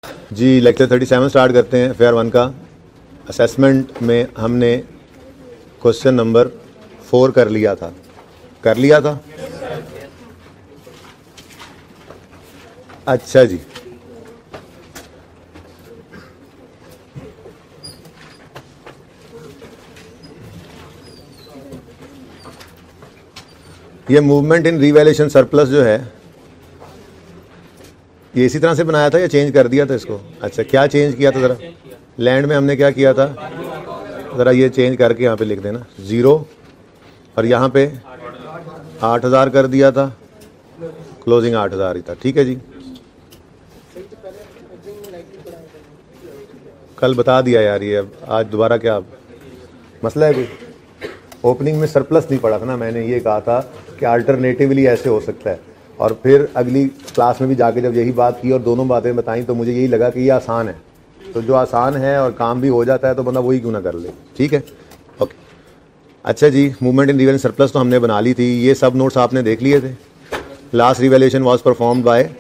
जी lecture 37 start करते हैं। Fair 1 का असेसमेंट में हमने क्वेश्चन नंबर 4 कर लिया था। अच्छा जी, ये मूवमेंट इन रिवैल्यूएशन सरप्लस जो है ये इसी तरह से बनाया था या चेंज कर दिया था इसको? अच्छा, क्या चेंज किया था ज़रा? लैंड में हमने क्या किया था ज़रा ये चेंज करके यहाँ पे लिख देना 0 और यहाँ पे 8000 कर दिया था, क्लोजिंग 8000 ही था। ठीक है जी, कल बता दिया यार, ये अब आज दोबारा क्या मसला है? कोई ओपनिंग में सरप्लस नहीं पढ़ा था ना, मैंने ये कहा था कि अल्टरनेटिवली ऐसे हो सकता है, और फिर अगली क्लास में भी जाके जब यही बात की और दोनों बातें बताई तो मुझे यही लगा कि ये आसान है, तो जो आसान है और काम भी हो जाता है तो बंदा वही क्यों ना कर ले। ठीक है, ओके। अच्छा जी, मूवमेंट इन रिवैल्यूएशन सरप्लस तो हमने बना ली थी, ये सब नोट्स आपने देख लिए थे। Last revaluation was performed by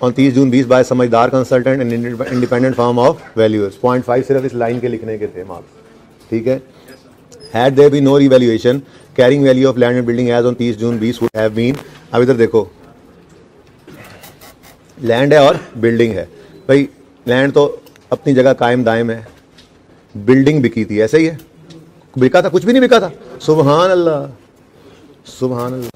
on 30 June 20 by समझदार consultant and independent firm of valuers. 0.5 सिर्फ इस लाइन के लिखने के थे मार्क्स। ठीक है, had there be no revaluation carrying value of land and building as on 30 June 20 would have been. अब इधर देखो, लैंड है और बिल्डिंग है भाई। लैंड तो अपनी जगह कायम दायम है, बिल्डिंग बिकी थी, ऐसे ही है? बिका था? कुछ भी नहीं बिका था। सुभान अल्लाह, सुभान अल्लाह,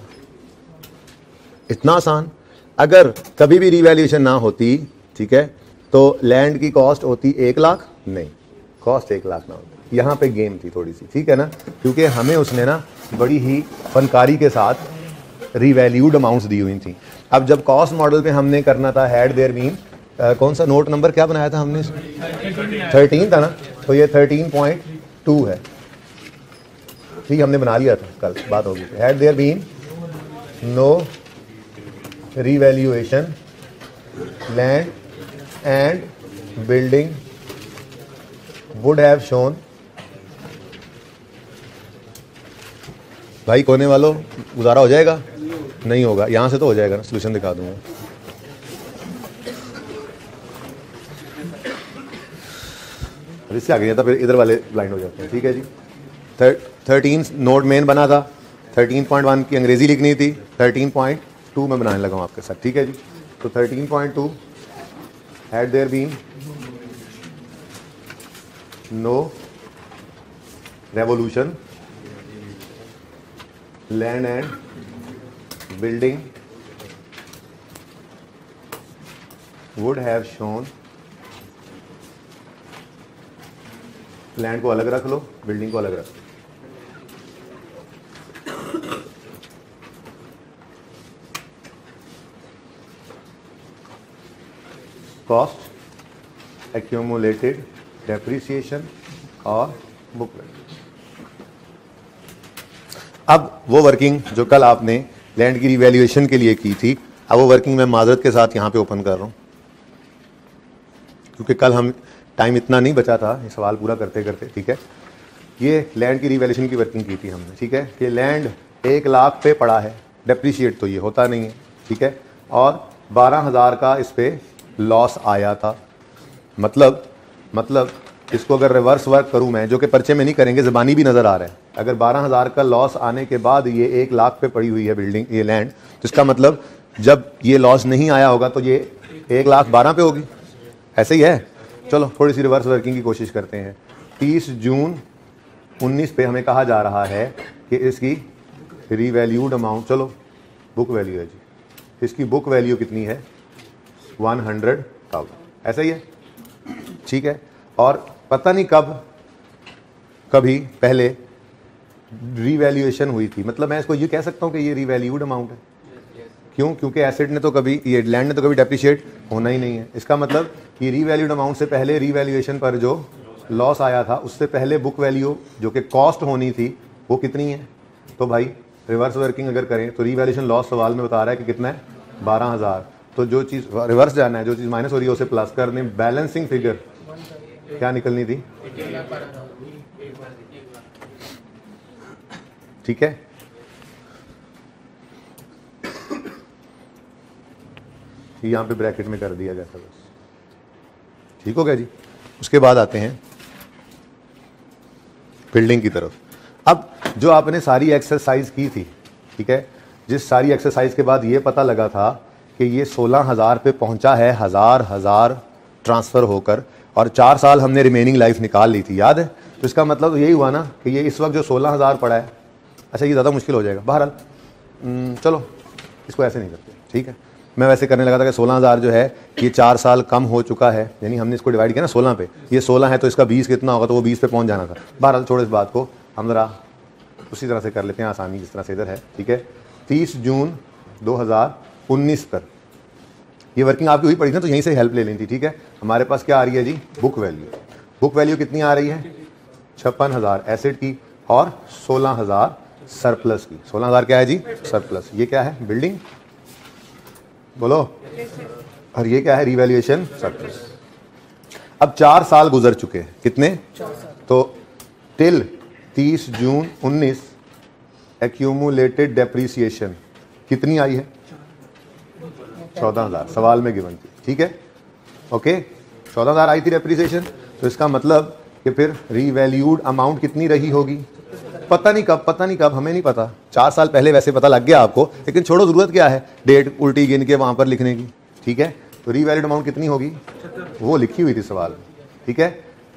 इतना आसान। अगर कभी भी रिवैल्यूएशन ना होती, ठीक है, तो लैंड की कॉस्ट होती 1 लाख, नहीं, कॉस्ट 1 लाख ना होती। यहाँ पे गेम थी थोड़ी सी, ठीक है ना, क्योंकि हमें उसने ना बड़ी ही फनकारी के साथ रिवैल्यूड अमाउंट्स दी हुई थी। अब जब कॉस्ट मॉडल पे हमने करना था, हैड देयर बीन, कौन सा नोट नंबर क्या बनाया था हमने? 13 था ना, तो ये 13.2 है। ठीक, हमने बना लिया था, कल बात होगी। Had there been no revaluation land and building would have shown। भाई कोने वालों, गुजारा हो जाएगा? नहीं होगा, यहां से तो हो जाएगा ना, सोल्यूशन दिखा दूंगा। इससे आगे जाता फिर इधर वाले ब्लाइंड हो जाते हैं। ठीक है जी, 13 नोट मेन बना था, 13.1 की अंग्रेजी लिखनी थी, 13.2 में बनाने लगा हूँ आपके साथ। ठीक है जी, तो 13.2 had there been no revolution land and building would have shown. Land को अलग रख लो, बिल्डिंग को अलग रख लो। कॉस्ट, एक्यूमुलेटेड डेप्रिसिएशन और बुक वैल्यू। अब वो वर्किंग जो कल आपने लैंड की रिवैल्यूएशन के लिए की थी, अब वो वर्किंग मैं माजरत के साथ यहाँ पे ओपन कर रहा हूँ, क्योंकि कल हम टाइम इतना नहीं बचा था ये सवाल पूरा करते करते। ठीक है, ये लैंड की रिवैल्यूएशन की वर्किंग की थी हमने। ठीक है, कि लैंड 1 लाख पे पड़ा है, डेप्रिशिएट तो ये होता नहीं है। ठीक है, और 12,000 का इस पे लॉस आया था। मतलब इसको अगर रिवर्स वर्क करूं मैं, जो कि पर्चे में नहीं करेंगे, ज़बानी भी नज़र आ रहा है, अगर 12,000 का लॉस आने के बाद ये 1 लाख पे पड़ी हुई है बिल्डिंग, ये लैंड, तो इसका मतलब जब ये लॉस नहीं आया होगा तो ये 1,12,000 पे होगी। ऐसे ही है। चलो थोड़ी सी रिवर्स वर्किंग की कोशिश करते हैं। 30 जून 19 पे हमें कहा जा रहा है कि इसकी रीवैल्यूड अमाउंट, चलो बुक वैल्यू है जी, इसकी बुक वैल्यू कितनी है? 100,000। ऐसा ही है, ठीक है। और पता नहीं कभी पहले रीवैल्यूएशन हुई थी, मतलब मैं इसको ये कह सकता हूँ कि ये रीवैल्यूड अमाउंट है। क्यों? क्योंकि एसेट ने तो कभी, ये लैंड ने तो कभी डेप्रिशिएट होना ही नहीं है। इसका मतलब कि रीवैल्यूड अमाउंट से पहले रीवैल्यूएशन पर जो लॉस आया था, उससे पहले बुक वैल्यू जो कि कॉस्ट होनी थी वो कितनी है? तो भाई रिवर्स वर्किंग अगर करें तो रीवैल्यूएशन लॉस सवाल में बता रहा है कि कितना है? 12,000। तो जो चीज़ रिवर्स जाना है, जो चीज़ माइनस हो रही है उसे प्लस कर दें। बैलेंसिंग फिगर क्या निकलनी थी? ठीक है, यहाँ पे ब्रैकेट में कर दिया गया था बस। ठीक हो गया जी। उसके बाद आते हैं बिल्डिंग की तरफ। अब जो आपने सारी एक्सरसाइज की थी, ठीक है, जिस सारी एक्सरसाइज के बाद ये पता लगा था कि ये 16,000 पे पहुंचा है, हजार ट्रांसफ़र होकर, और 4 साल हमने रिमेनिंग लाइफ निकाल ली थी, याद है? तो इसका मतलब यही हुआ ना कि ये इस वक्त जो 16,000 पड़ा है, अच्छा ये ज़्यादा मुश्किल हो जाएगा। बहरहाल चलो इसको ऐसे नहीं करते, ठीक है। मैं वैसे करने लगा था कि 16,000 जो है ये 4 साल कम हो चुका है, यानी हमने इसको डिवाइड किया ना 16 पे, ये 16 है तो इसका 20 कितना होगा, तो वो 20 पे पहुंच जाना था। बहरहाल छोड़ो इस बात को, हम ज़रा उसी तरह से कर लेते हैं आसानी जिस तरह से इधर है, ठीक है। 30 जून 2019 पर ये वर्किंग आपकी हुई पड़ी ना, तो यहीं से हेल्प ले लेनी थी, ठीक है। हमारे पास क्या आ रही है जी, बुक वैल्यू। बुक वैल्यू कितनी आ रही है, 56,000 एसेट की और 16,000 सरप्लस की। 16,000 क्या है जी, सरप्लस। ये क्या है, बिल्डिंग, बोलो। और ये क्या है, रिवैल्यूएशन सरप्लस। अब 4 साल गुजर चुके हैं, कितने, तो टिल 30 जून 19 एक्यूमुलेटेड डेप्रीसिएशन कितनी आई है, 14,000 सवाल में गिवन थी, ठीक है, ओके। 14,000 आई थी डेप्रीसिएशन, तो इसका मतलब कि फिर रीवैल्यूड अमाउंट कितनी रही होगी, पता नहीं कब, हमें नहीं पता। 4 साल पहले वैसे पता लग गया आपको, लेकिन छोड़ो, जरूरत क्या है डेट उल्टी गिन के वहां पर लिखने की, ठीक है। तो रीवैल्यूड अमाउंट कितनी होगी, वो लिखी हुई थी सवाल में, ठीक है।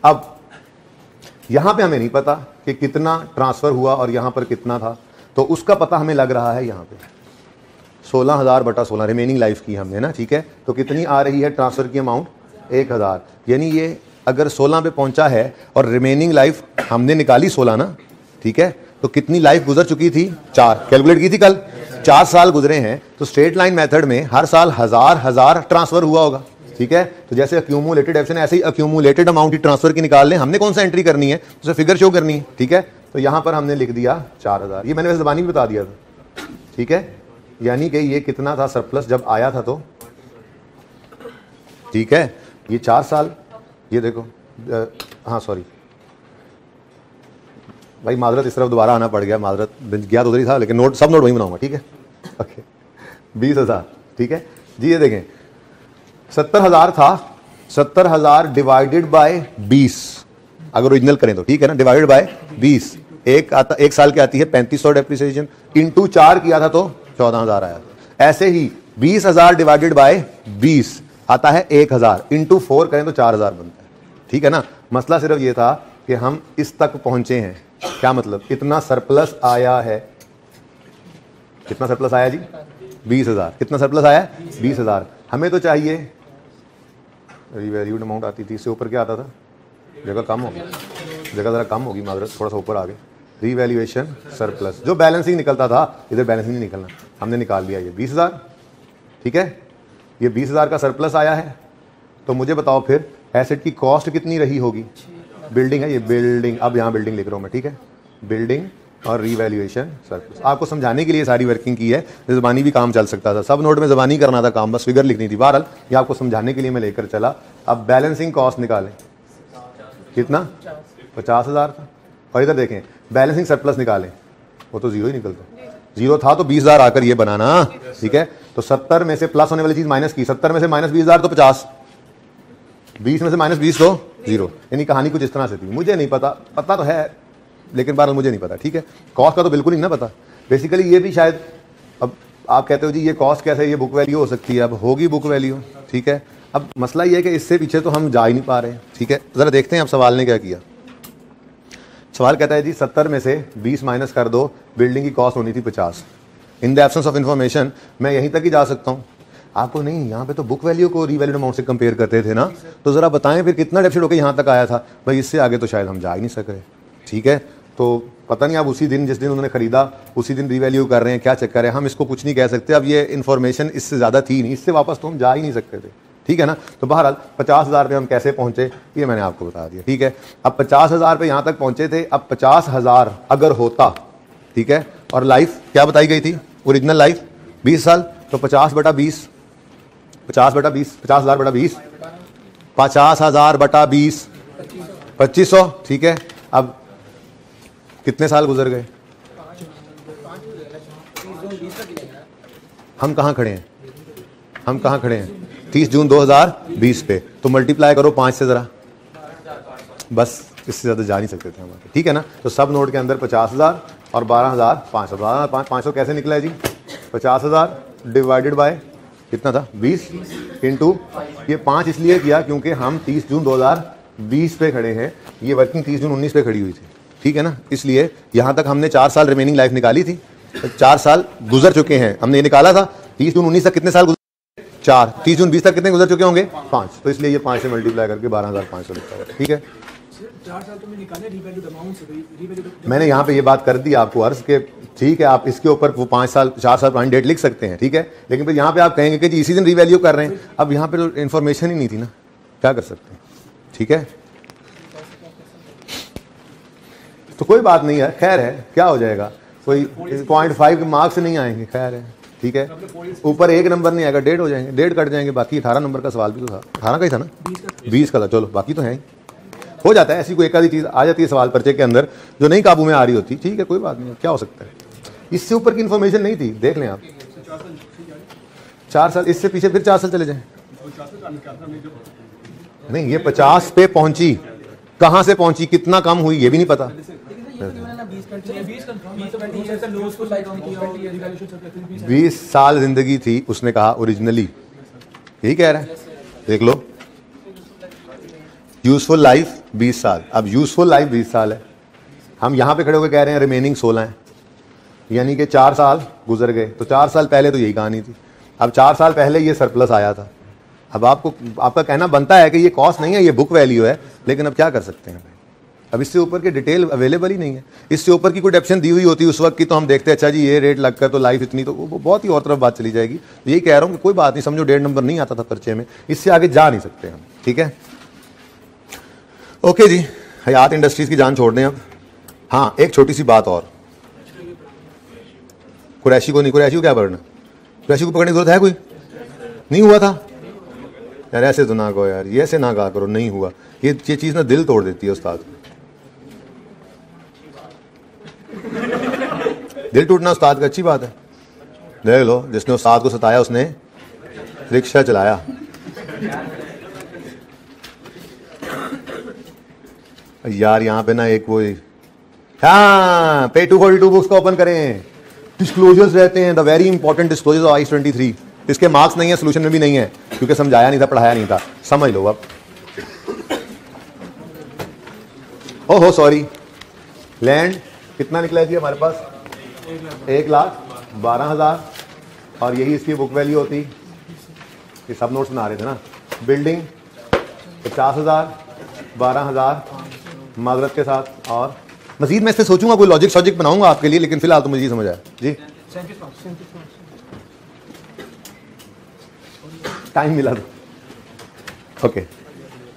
अब यहां पे हमें नहीं पता कि कितना ट्रांसफर हुआ और यहां पर कितना था, तो उसका पता हमें लग रहा है यहां पे 16,000 बटा 16 रिमेनिंग लाइफ की हमने ना, ठीक है। तो कितनी आ रही है ट्रांसफर की अमाउंट, 1,000, यानी ये अगर 16 पे पहुंचा है और रिमेनिंग लाइफ हमने निकाली 16 ना, ठीक है, तो कितनी लाइफ गुजर चुकी थी, 4, कैलकुलेट की थी कल। 4 साल गुजरे हैं, तो स्ट्रेट लाइन मेथड में हर साल हजार ट्रांसफर हुआ होगा, ठीक है। तो जैसे अक्यूमुलेटेड एप्शन, ऐसे ही अक्यूमुलेटेड अमाउंट की ट्रांसफर की निकाल लें, हमने कौन सा एंट्री करनी है, उसे फिगर शो करनी है, ठीक है। तो यहां पर हमने लिख दिया 4,000, ये मैंने वैसे ज़बानी भी बता दिया था, ठीक है। यानी कि ये कितना था सरप्लस जब आया था, तो ठीक है, ये 4 साल, ये देखो, हाँ सॉरी भाई, माजरत, इस तरफ दोबारा आना पड़ गया, माजरत, गया तो उधर ही था, लेकिन नोट सब नोट वहीं बनाऊंगा, ठीक है, ओके। 20,000, ठीक है जी। ये देखें 70,000 था, 70,000 डिवाइडेड बाय 20 अगर ओरिजिनल करें तो, ठीक है ना, डिवाइडेड बाय 20, एक साल की आती है 3500 डेप्रिसिएशन, इंटू 4 किया था तो 14,000 आया। ऐसे ही 20,000 डिवाइडेड बाय 20 आता है 1,000, इंटू 4 करें तो 4,000 बनता है, ठीक है ना। मसला सिर्फ ये था कि हम इस तक पहुंचे हैं, क्या मतलब, इतना सरप्लस आया है, कितना सरप्लस आया जी, 20,000, कितना सरप्लस आया, 20,000। हमें तो चाहिए, रिवैल्यूड अमाउंट आती थी, इससे ऊपर क्या आता था, जगह कम होगी, जगह ज़रा कम होगी, माजरत थोड़ा सा ऊपर आ गए, रिवैल्यूएशन सरप्लस, जो बैलेंसिंग निकलता था, इधर बैलेंसिंग नहीं निकलना, हमने निकाल लिया ये 20,000, ठीक है। ये 20,000 का सरप्लस आया है, तो मुझे बताओ फिर एसेट की कॉस्ट कितनी रही होगी, बिल्डिंग है ये, बिल्डिंग, अब यहाँ बिल्डिंग लिख रहा हूँ मैं, ठीक है, बिल्डिंग और रीवैल्यूएशन सरप्लस। आपको समझाने के लिए सारी वर्किंग की है, ज़बानी भी काम चल सकता था, सब नोट में ज़बानी करना था काम, बस फिगर लिखनी थी। बहरहाल ये आपको समझाने के लिए मैं लेकर चला। अब बैलेंसिंग कॉस्ट निकालें, कितना, 50,000 था, और इधर देखें बैलेंसिंग सरप्लस निकालें, वो तो जीरो ही निकलता, जीरो था तो 20,000 आकर ये बनाना, ठीक है। तो 70 में से प्लस होने वाली चीज़ माइनस की, 70 में से माइनस 20,000 तो 50, 20 में से माइनस 20 तो 0, यानी कहानी कुछ इस तरह से थी। मुझे नहीं पता, पता तो है लेकिन बार मुझे नहीं पता, ठीक है। कॉस्ट का तो बिल्कुल ही ना पता, बेसिकली ये भी शायद, अब आप कहते हो जी ये कॉस्ट कैसे, ये बुक वैल्यू हो सकती है, अब होगी बुक वैल्यू, ठीक है। अब मसला ये है कि इससे पीछे तो हम जा ही नहीं पा रहे हैं, ठीक है। ज़रा देखते हैं अब सवाल ने क्या किया। सवाल कहता है जी 70 में से 20 माइनस कर दो, बिल्डिंग की कॉस्ट होनी थी 50। In the absence of information मैं यहीं तक ही जा सकता हूँ, आपको नहीं, यहाँ पे तो बुक वैल्यू को रीवैल्यूड अमाउंट से कंपेयर करते थे ना, तो ज़रा बताएं फिर कितना डेफिसिट होकर यहाँ तक आया था। भाई इससे आगे तो शायद हम जा ही नहीं सक रहे, ठीक है। तो पता नहीं आप उसी दिन जिस दिन उन्होंने खरीदा उसी दिन रीवैल्यू कर रहे हैं, क्या चक्कर है, हम इसको कुछ नहीं कह सकते। अब ये इन्फॉर्मेशन इससे ज़्यादा थी नहीं, इससे वापस तो हम जा ही नहीं सकते थे, ठीक है ना। तो बहरहाल 50,000 पे हम कैसे पहुँचे ये मैंने आपको बता दिया, ठीक है। अब 50,000 पे यहाँ तक पहुँचे थे, अब 50,000 अगर होता, ठीक है, और लाइफ क्या बताई गई थी, ओरिजिनल लाइफ 20 साल, तो 50 बटा 20, 50,000 बटा 20, 50,000 बटा 20, 2500, ठीक है। अब कितने साल गुजर गए, हम कहाँ खड़े हैं, हम कहाँ खड़े हैं, 30 जून 2020 पे, तो मल्टीप्लाई करो 5 से जरा, बस इससे ज़्यादा जा नहीं सकते थे हम, ठीक है ना। तो सब नोट के अंदर 50,000 और 12,500, 12,500 कैसे निकला है जी, 50,000 डिवाइडेड बाय कितना था 20 इंटू, ये 5 इसलिए किया क्योंकि हम 30 जून 2020 पे खड़े हैं, ये वर्किंग 30 जून 19 पे खड़ी हुई थी, ठीक है ना। इसलिए यहाँ तक हमने 4 साल रिमेनिंग लाइफ निकाली थी, 4 साल गुजर चुके हैं, हमने ये निकाला था 30 जून 19 तक कितने साल गुजर, 4, 30 जून 20 तक कितने गुजर चुके होंगे 5, तो इसलिए ये 5 से मल्टीप्लाई करके 12,500 लिखा है, ठीक है। 4 साल तो मैं निकाले रीवैल्यूड अमाउंट से, मैंने यहाँ पे ये बात कर दी आपको अर्ज के, ठीक है, आप इसके ऊपर वो 5 साल 4 साल पुरानी डेट लिख सकते हैं, ठीक है, लेकिन फिर यहाँ पे आप कहेंगे कि जी इसी दिन रीवैल्यू कर रहे हैं, अब यहाँ पे तो इन्फॉर्मेशन ही नहीं थी ना, क्या कर सकते हैं, ठीक है। तो कोई बात नहीं है, खैर है, क्या हो जाएगा, कोई 0.5 के मार्क्स नहीं आएंगे, खैर है, ठीक है। ऊपर एक नंबर नहीं आएगा, 1.5 हो जाएंगे, 1.5 कट जाएंगे, बाकी 18 नंबर का सवाल भी तो था, 18 का ही था ना, 20 का था, चलो बाकी तो है ही, हो जाता है, ऐसी कोई एक आधी चीज़ आ जाती है सवाल पर्चे के अंदर जो नहीं काबू में आ रही होती, ठीक है, कोई बात नहीं, क्या हो सकता है, इससे ऊपर की इन्फॉर्मेशन नहीं थी, देख लें आप, 4 साल, इससे पीछे फिर 4 साल चले जाएं, नहीं ये 50 पे पहुंची, कहां से पहुंची, कितना कम हुई ये भी नहीं पता, 20 साल जिंदगी थी, उसने कहा ओरिजिनली, यही कह रहा है, देख लो, यूजफुल लाइफ 20 साल, अब यूजफुल लाइफ 20 साल है, हम यहां पे खड़े होकर कह रहे हैं रिमेनिंग 16 है, यानी कि 4 साल गुजर गए, तो 4 साल पहले तो यही कहानी थी, अब 4 साल पहले ये सरप्लस आया था, अब आपको आपका कहना बनता है कि ये कॉस्ट नहीं है, ये बुक वैल्यू है, लेकिन अब क्या कर सकते हैं, अब इससे ऊपर की डिटेल अवेलेबल ही नहीं है, इससे ऊपर की कोई डेप्शन दी हुई होती उस वक्त की तो हम देखते हैं, अच्छा जी ये रेट लगकर तो लाइफ इतनी, तो वो बहुत ही और तरफ बात चली जाएगी, तो यही कह रहा हूँ कि कोई बात नहीं, समझो 1.5 नंबर नहीं आता था पर्चे में, इससे आगे जा नहीं सकते हम, ठीक है। ओके जी, हयात इंडस्ट्रीज की जान छोड़ दें अब। हाँ, एक छोटी सी बात और, कुरैशी को नहीं, कुरैशी को क्या पकड़ना, कुरैशी को पकड़ने की जरूरत है कोई, नहीं हुआ था यार, ऐसे तो ना कहो यार, ये ऐसे ना कहा करो, नहीं हुआ, ये चीज़ ना दिल तोड़ देती है उस्ताद, दिल टूटना उस्ताद का अच्छी बात है, देख लो जिसने उस्ताद को सताया उसने रिक्शा चलाया, यार यहाँ पे ना एक वो, हाँ पे 242 बुक्स को ओपन करें, डिस्क्लोजर्स रहते हैं, the very important disclosures of IS 23, इसके मार्क्स नहीं है, सोल्यूशन में भी नहीं है, क्योंकि समझाया नहीं था, पढ़ाया नहीं था, समझ लो अब। ओहो सॉरी, लैंड कितना निकला है जी हमारे पास, 1,12,000, और यही इसकी बुक वैल्यू होती, ये सब नोट्स बना रहे थे ना, बिल्डिंग 50,000, 12,000 माजरत के साथ, और मजीद मैं इससे सोचूंगा, कोई लॉजिक शॉजिक बनाऊंगा आपके लिए, लेकिन फिलहाल तो मुझे ये समझ आया जी, टाइम मिला तो ओके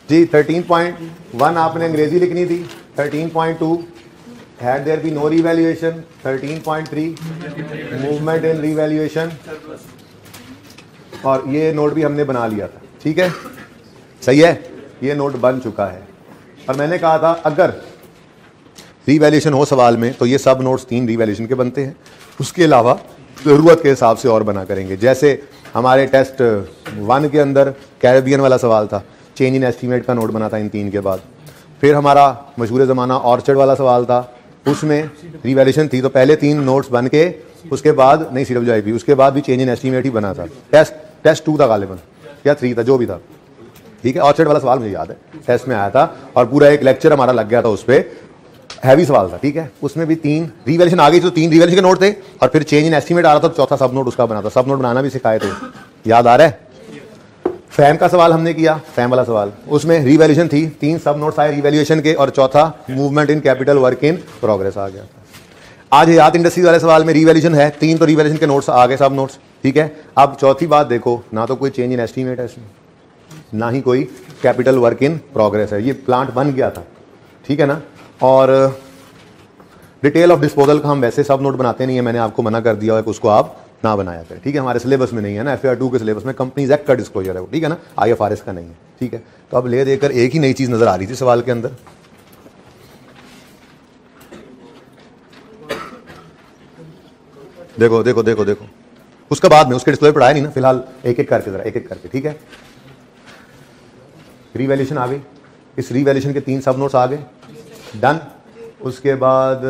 जी। 13.1 आपने अंग्रेजी लिखनी थी, 13.2 had there be no revaluation, 13.3 movement in revaluation, और ये नोट भी हमने बना लिया था, ठीक है, सही है, ये नोट बन चुका है, और मैंने कहा था अगर रीवैल्यूएशन हो सवाल में तो ये सब नोट्स 3 रीवैल्यूएशन के बनते हैं, उसके अलावा ज़रूरत के हिसाब से और बना करेंगे, जैसे हमारे टेस्ट 1 के अंदर कैरेबियन वाला सवाल था, चेंज इन एस्टीमेट का नोट बना था इन 3 के बाद, फिर हमारा मशहूर ज़माना ऑर्चर्ड वाला सवाल था, उसमें रीवैल्यूएशन थी, तो पहले 3 नोट्स बन के उसके बाद नहीं CWIP, उसके बाद भी चेंज इन एस्टीमेट ही बना था, टेस्ट 2 था गालिबन या 3 था, जो भी था, ठीक है। ऑर्चर्ड वाला सवाल मुझे याद है, टेस्ट में आया था, और पूरा एक लेक्चर हमारा लग गया था उस पर, हैवी सवाल था, ठीक है, उसमें भी 3 रिवैल्यूएशन आ गई, तो 3 रिवैल्यूएशन के नोट थे, और फिर चेंज इन एस्टीमेट आ रहा था, तो चौथा सब नोट उसका बना था, सब नोट बनाना भी सिखाए थे, याद आ रहा है। फैम का सवाल हमने किया, फैम वाला सवाल, उसमें रिवैल्यूएशन थी, 3 सब नोट्स आए रिवैल्यूएशन के, और चौथा movement in capital work in progress आ गया। आज हयात इंडस्ट्रीज वाले सवाल में रिवैल्यूएशन है, 3 तो रिवैल्यूएशन के नोट्स आ गए, सब नोट्स, ठीक है। अब चौथी बात देखो, ना तो कोई चेंज इन एस्टीमेट है इसमें, ना ही कोई कैपिटल वर्क इन प्रोग्रेस है, ये प्लांट बन गया था, ठीक है ना। और डिटेल ऑफ डिस्पोजल का हम वैसे सब नोट बनाते नहीं है, मैंने आपको मना कर दिया है कि उसको आप ना बनाया करें, ठीक है, हमारे सिलेबस में नहीं है ना, FAR 2 के सिलेबस में कंपनीज एक्ट का डिस्क्लोजर है वो, ठीक है ना, IFRS का नहीं है, ठीक है। तो अब ले देकर एक ही नई चीज़ नज़र आ रही थी सवाल के अंदर, देखो देखो देखो देखो, उसका बाद में उसके डिस्प्ले पढ़ाया नहीं ना, फिलहाल एक एक करके जरा, एक एक करके, ठीक है। रीवैल्यूएशन आ गई, इस रीवैल्यूएशन के 3 सब नोट्स आ गए, डन। उसके बाद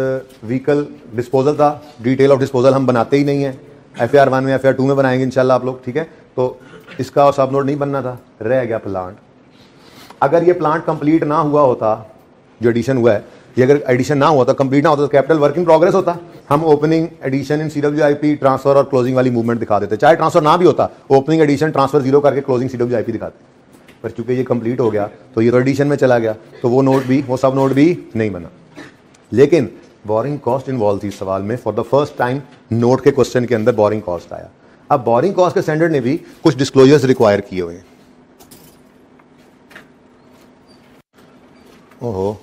व्हीकल डिस्पोजल था, डिटेल ऑफ डिस्पोजल हम बनाते ही नहीं है, FAR 1 में FAR 2 में बनाएंगे इंशाल्लाह आप लोग, ठीक है। तो इसका और सब नोट नहीं बनना था, रह गया प्लांट। अगर ये प्लांट कंप्लीट ना हुआ होता, जो एडिशन हुआ है, ये अगर एडिशन ना हुआ था, कंप्लीट ना होता, तो कैपिटल वर्क इन प्रोग्रेस होता। हम opening addition in CWIP transfer और क्लोजिंग वाली मूवमेंट दिखा देते, चाहे ट्रांसफर ना भी होता, ओपनिंग एडिशन ट्रांसफर 0 करके क्लोजिंग CWIP दिखाते। पर चूंकि ये कंप्लीट हो गया तो ये तो एडिशन में चला गया, तो वो नोट भी, वो सब नोट भी नहीं बना। लेकिन बोरिंग कॉस्ट इन्वॉल्व थी इस सवाल में। For the first time note के क्वेश्चन के अंदर बोरिंग कॉस्ट आया। अब बोरिंग कॉस्ट के स्टैंडर्ड ने भी कुछ डिस्क्लोजर्स रिक्वायर किए हुए हैं। ओहो,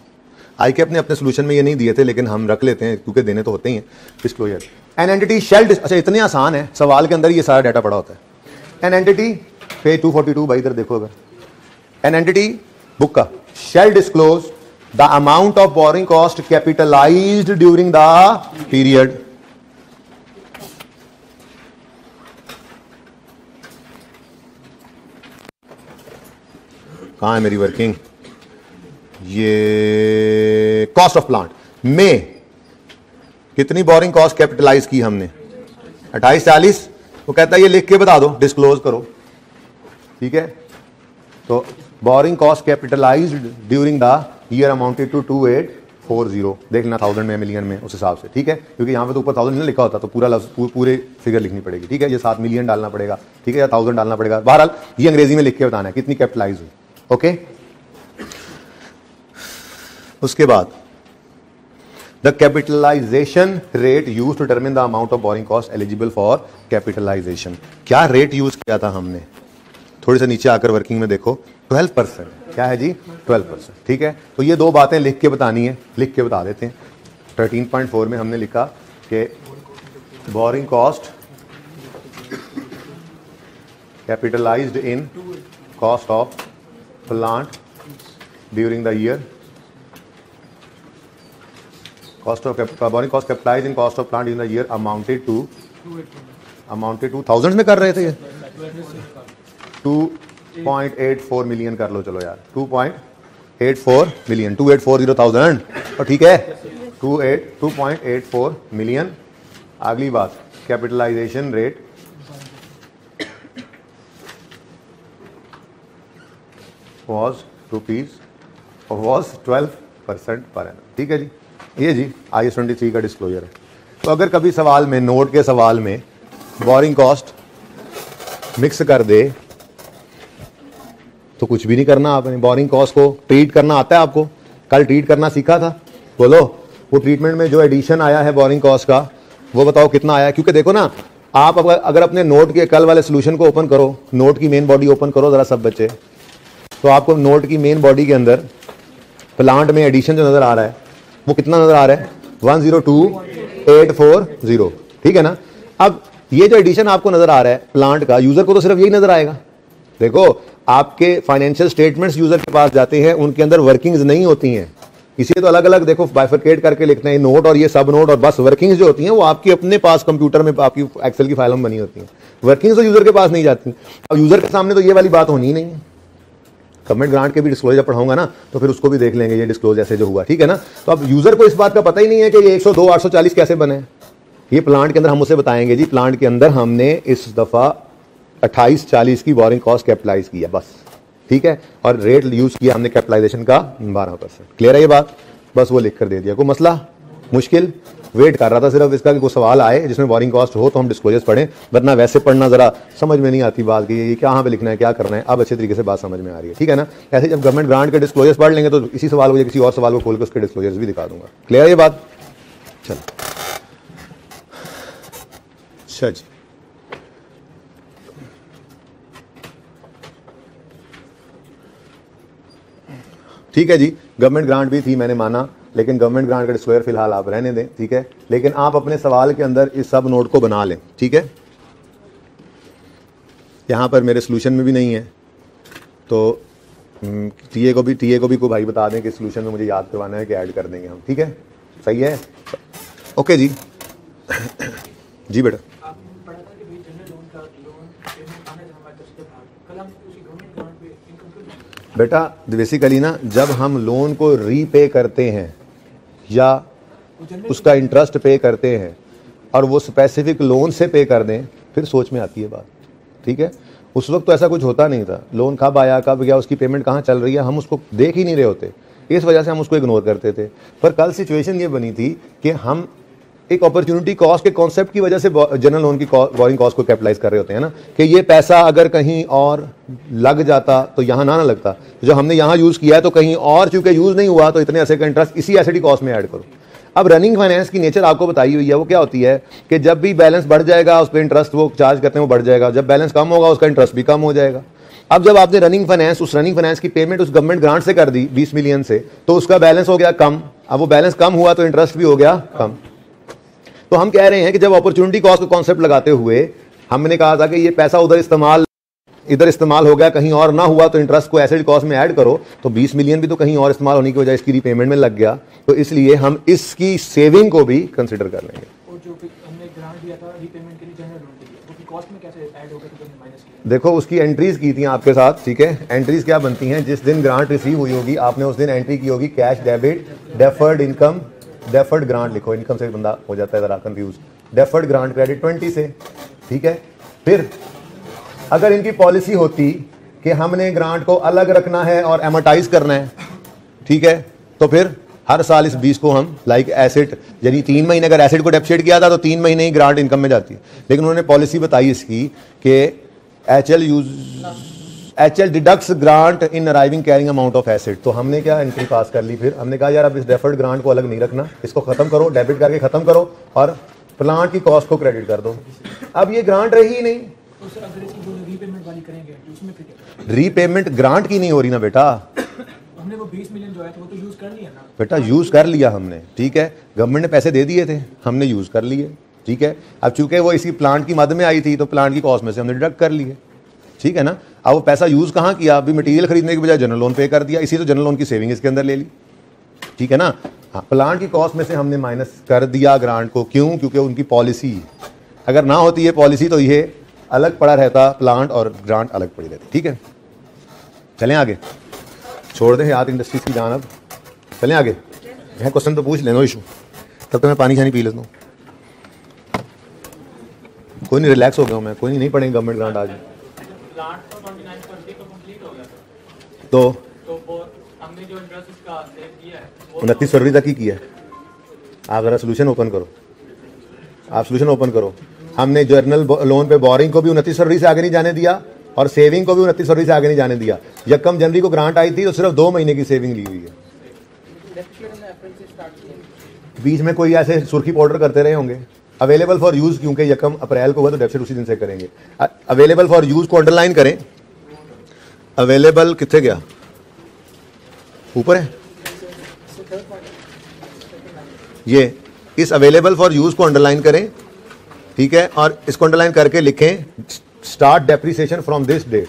ICAP ने अपने सोल्यूशन में ये नहीं दिए थे, लेकिन हम रख लेते हैं क्योंकि देने तो होते ही हैं डिस्क्लोजर। एन एंटिटी शेल, अच्छा इतने आसान है, सवाल के अंदर ये सारा डाटा पड़ा होता है। एन एंटिटी पेज 242 भाई इधर देखो, अगर एन एंटिटी बुक का shell disclose the amount of borrowing cost capitalised during the period. कहां है मेरी वर्किंग? ये कॉस्ट ऑफ प्लांट में कितनी बोरिंग कॉस्ट कैपिटलाइज की हमने? 2840। वो कहता है ये लिख के बता दो, डिस्क्लोज करो, ठीक है। तो borrowing cost capitalised during the year amounted to 2840। देख लेना 1000 में, मिलियन में, उस हिसाब से, ठीक है। क्योंकि यहां पे तो ऊपर 1000 नहीं लिखा होता, तो पूरा पूरे फिगर लिखनी पड़ेगी, ठीक है। ये 7 मिलियन डालना पड़ेगा, ठीक है, या 1000 डालना पड़ेगा। बहरहाल ये अंग्रेजी में लिख के बताना है कितनी कैपिटलाइज हुई, ओके। उसके बाद the capitalization rate use to determine the amount of borrowing cost eligible for capitalization. क्या रेट यूज किया था हमने? थोड़ी सा नीचे आकर वर्किंग में देखो, 12%। क्या है जी? 12%, ठीक है। तो ये दो बातें लिख के बतानी है, लिख के बता देते हैं। 13.4 में हमने लिखा कि boring cost capitalised in cost of plant during the year, cost of borrowing cost capitalized in cost of plant in the year amounted to thousands में कर रहे थे ये 2.84 मिलियन कर लो, चलो यार 2.84 मिलियन, 2840,000, और ठीक है 2.84 मिलियन। अगली बात, capitalisation rate was 12% per annum, ठीक है जी। ये जी IAS 23 का डिस्क्लोजर है। तो अगर कभी सवाल में, नोट के सवाल में बोरिंग कॉस्ट मिक्स कर दे तो कुछ भी नहीं करना आपने। बोरिंग कॉस्ट को ट्रीट करना आता है आपको? कल ट्रीट करना सीखा था, बोलो। वो ट्रीटमेंट में जो एडिशन आया है बोरिंग कॉस्ट का, वो बताओ कितना आया? क्योंकि देखो ना, आप अगर अपने नोट के कल वाले सोल्यूशन को ओपन करो, नोट की मेन बॉडी ओपन करो जरा सब बच्चे, तो आपको नोट की मेन बॉडी के अंदर प्लांट में एडिशन जो नजर आ रहा है वो कितना नजर आ रहा है? 102,840, ठीक है ना। अब ये जो एडिशन आपको नजर आ रहा है प्लांट का, यूजर को तो सिर्फ यही नजर आएगा। देखो आपके फाइनेंशियल स्टेटमेंट्स यूजर के पास जाते हैं, उनके अंदर वर्किंग्स नहीं होती हैं, इसीलिए तो अलग अलग देखो बाइफरकेट करके लिखते हैं, नोट और ये सब नोट, और बस वर्किंग्स जो होती हैं वो आपकी अपने पास कंप्यूटर में, आपकी एक्सेल की फाइलों में बनी होती हैं। वर्किंग्स तो यूजर के पास नहीं जाती। अब यूजर के सामने तो ये वाली बात होनी ही नहीं है। गवर्नमेंट ग्रांट के भी डिस्क्लोजर पढ़ाऊंगा ना, तो फिर उसको भी देख लेंगे, ये डिस्क्लोज ऐसे जो हुआ, ठीक है ना। तो अब यूजर को इस बात का पता ही नहीं है कि ये 102, 840 कैसे बने। ये प्लांट के अंदर हम उसे बताएंगे जी, प्लांट के अंदर हमने इस दफा 2840 की बोरिंग कॉस्ट कैपिटलाइज किया, बस, ठीक है। और रेट यूज किया हमने कैपिटलाइजेशन का 12%। क्लियर है ये बात? बस वो लिख कर दे दिया। कोई मसला मुश्किल? वेट कर रहा था सिर्फ इसका कि कोई सवाल आए जिसमें बोरिंग कॉस्ट हो तो हम डिस्क्लोजर्स पढ़ें, वरना वैसे पढ़ना जरा समझ में नहीं आती बात कि ये कहाँ पे लिखना है, क्या करना है। अब अच्छे तरीके से बात समझ में आ रही है, ठीक है ना। ऐसे जब गवर्नमेंट ग्रांट के डिस्क्लोजर्स पढ़ लेंगे तो इसी सवाल को या किसी और सवाल को खोल कर उसके डिस्क्लोजर्स भी दिखा दूंगा। क्लियर है ये बात? चलो अच्छा जी, ठीक है जी। गवर्नमेंट ग्रांट भी थी, मैंने माना, लेकिन गवर्नमेंट ग्रांट का डिस्क्लोजर फिलहाल आप रहने दें, ठीक है। लेकिन आप अपने सवाल के अंदर इस सब नोट को बना लें, ठीक है। यहाँ पर मेरे सोल्यूशन में भी नहीं है, तो टीए को भी कोई भाई बता दें कि सोल्यूशन में मुझे याद करवाना है कि ऐड कर देंगे हम, ठीक है। सही है, ओके जी। जी बेटा, बेटा बेसिकली ना, जब हम लोन को रीपे करते हैं या उसका इंटरेस्ट पे करते हैं और वो स्पेसिफिक लोन से पे कर दें, फिर सोच में आती है बात। ठीक है, उस वक्त तो ऐसा कुछ होता नहीं था। लोन कब आया, कब गया, उसकी पेमेंट कहाँ चल रही है, हम उसको देख ही नहीं रहे होते। इस वजह से हम उसको इग्नोर करते थे। पर कल सिचुएशन ये बनी थी कि हम एक अपॉर्चुनिटी कॉस्ट के कॉन्सेप्ट की वजह से जनरल लोन की बोरिंग कॉस्ट को कैपिटलाइज कर रहे होते हैं ना, कि ये पैसा अगर कहीं और लग जाता तो यहाँ ना लगता। तो जो हमने यहाँ यूज़ किया है तो कहीं और चूंकि यूज़ नहीं हुआ तो इतने ऐसे का इंटरेस्ट इसी एसेट की कॉस्ट में ऐड करो। अब रनिंग फाइनेंस की नेचर आपको बताई हुई है, वो क्या होती है कि जब भी बैलेंस बढ़ जाएगा उस पर इंटरेस्ट वो चार्ज करते हैं वो बढ़ जाएगा, जब बैलेंस कम होगा उसका इंटरेस्ट भी कम हो जाएगा। अब जब आपने रनिंग फाइनेंस, उस रनिंग फाइनेंस की पेमेंट उस गवर्नमेंट ग्रांट से कर दी 20 मिलियन से, तो उसका बैलेंस हो गया कम। अब वो बैलेंस कम हुआ तो इंटरेस्ट भी हो गया कम। तो हम कह रहे हैं कि जब अपॉर्चुनिटी कॉस्ट का कॉन्सेप्ट लगाते हुए हमने कहा था कि ये पैसा उधर इस्तेमाल हो गया, कहीं और ना हुआ तो इंटरेस्ट को एसेट कॉस्ट में ऐड करो, तो 20 मिलियन भी तो कहीं और इस्तेमाल होने की वजह इसकी रीपेमेंट में लग गया। तो इसलिए हम इसकी सेविंग को भी कंसिडर कर लेंगे। और जो हमने ग्रांट दिया था रीपेमेंट के लिए जनरल लोन के लिए, उसकी कॉस्ट में कैसे ऐड होगा तो हमने माइनस किया? देखो उसकी एंट्रीज की थी आपके साथ। ठीक है, एंट्रीज क्या बनती हैं, जिस दिन ग्रांट रिसीव हुई होगी आपने उस दिन एंट्री की होगी cash debit, deferred income, deferred grant लिखो, इनकम से बंदा हो जाता है जरा कंफ्यूज, डेफर्ड ग्रांट क्रेडिट 20 से। ठीक है, फिर अगर इनकी पॉलिसी होती कि हमने ग्रांट को अलग रखना है और एमोटाइज करना है, ठीक है, तो फिर हर साल इस 20 को हम लाइक एसेट, यानी 3 महीने अगर एसेट को डेप्रिशिएट किया था तो 3 महीने ही ग्रांट इनकम में जाती है। लेकिन उन्होंने पॉलिसी बताई इसकी कि HL deducts grant in arriving carrying amount of asset. तो हमने क्या एंट्री पास कर ली, फिर हमने कहा यार अब इस डेफर्ड ग्रांट को अलग नहीं रखना, इसको खत्म करो, डेबिट करके खत्म करो और प्लांट की कॉस्ट को क्रेडिट कर दो। अब ये ग्रांट रही ही नहीं। तो सर अगर इसकी जो रीपेमेंट वाली करेंगे तो उसमें फिर क्या? रीपेमेंट ग्रांट की नहीं हो रही ना बेटा, हमने वो 20 मिलियन जो है तो वो तो यूज कर लिया ना बेटा, यूज कर लिया हमने। ठीक है, गवर्नमेंट ने पैसे दे दिए थे, हमने यूज कर लिए। ठीक है, अब चूंकि वो इसी प्लांट की मद में आई थी तो प्लांट की कॉस्ट में से हमने डिडक्ट कर लिए। ठीक है ना, अब वो पैसा यूज कहाँ किया, अभी मटेरियल खरीदने की बजाय जनरल लोन पे कर दिया, इसी तो जनरल लोन की सेविंग इसके अंदर ले ली। ठीक है ना, हाँ, प्लांट की कॉस्ट में से हमने माइनस कर दिया ग्रांट को। क्यों? क्योंकि उनकी पॉलिसी, अगर ना होती ये पॉलिसी तो ये अलग पड़ा रहता, प्लांट और ग्रांट अलग पड़ी रहती। ठीक है, चलें आगे, छोड़ दें याद इंडस्ट्रीज की जान। अब चलें आगे, यह क्वेश्चन तो पूछ लेना इशू, तब तो मैं पानी शानी पी लेता हूँ। कोई नहीं, रिलैक्स हो गया हूँ मैं, कोई नहीं पढ़ेंगे गवर्नमेंट ग्रांट आज। प्लांट तो 29 फरवरी को कंप्लीट हो गया था, तो वो हमने जो इंटरेस्ट उसका सेव किया है 29 फरवरी तक ही किया है। आप ज़रा सोल्यूशन ओपन करो, आप सोल्यूशन ओपन करो। हमने जर्नल लोन पे बोरिंग को भी 29 फरवरी से आगे नहीं जाने दिया और सेविंग को भी 29 फरवरी से आगे नहीं जाने दिया। यकम जनवरी को ग्रांट आई थी तो सिर्फ 2 महीने की सेविंग ली हुई है। बीच में कोई ऐसे सुर्खी पाउडर करते रहे होंगे। अवेलेबल फॉर यूज, क्योंकि यकम अप्रैल को हुआ तो डेप्सिट उसी दिन से करेंगे। अवेलेबल फॉर यूज को अंडरलाइन करें। अवेलेबल कितने गया, ऊपर है ये, इस अवेलेबल फॉर यूज को अंडरलाइन करें। ठीक है, और इसको अंडरलाइन करके लिखें start depreciation from this date.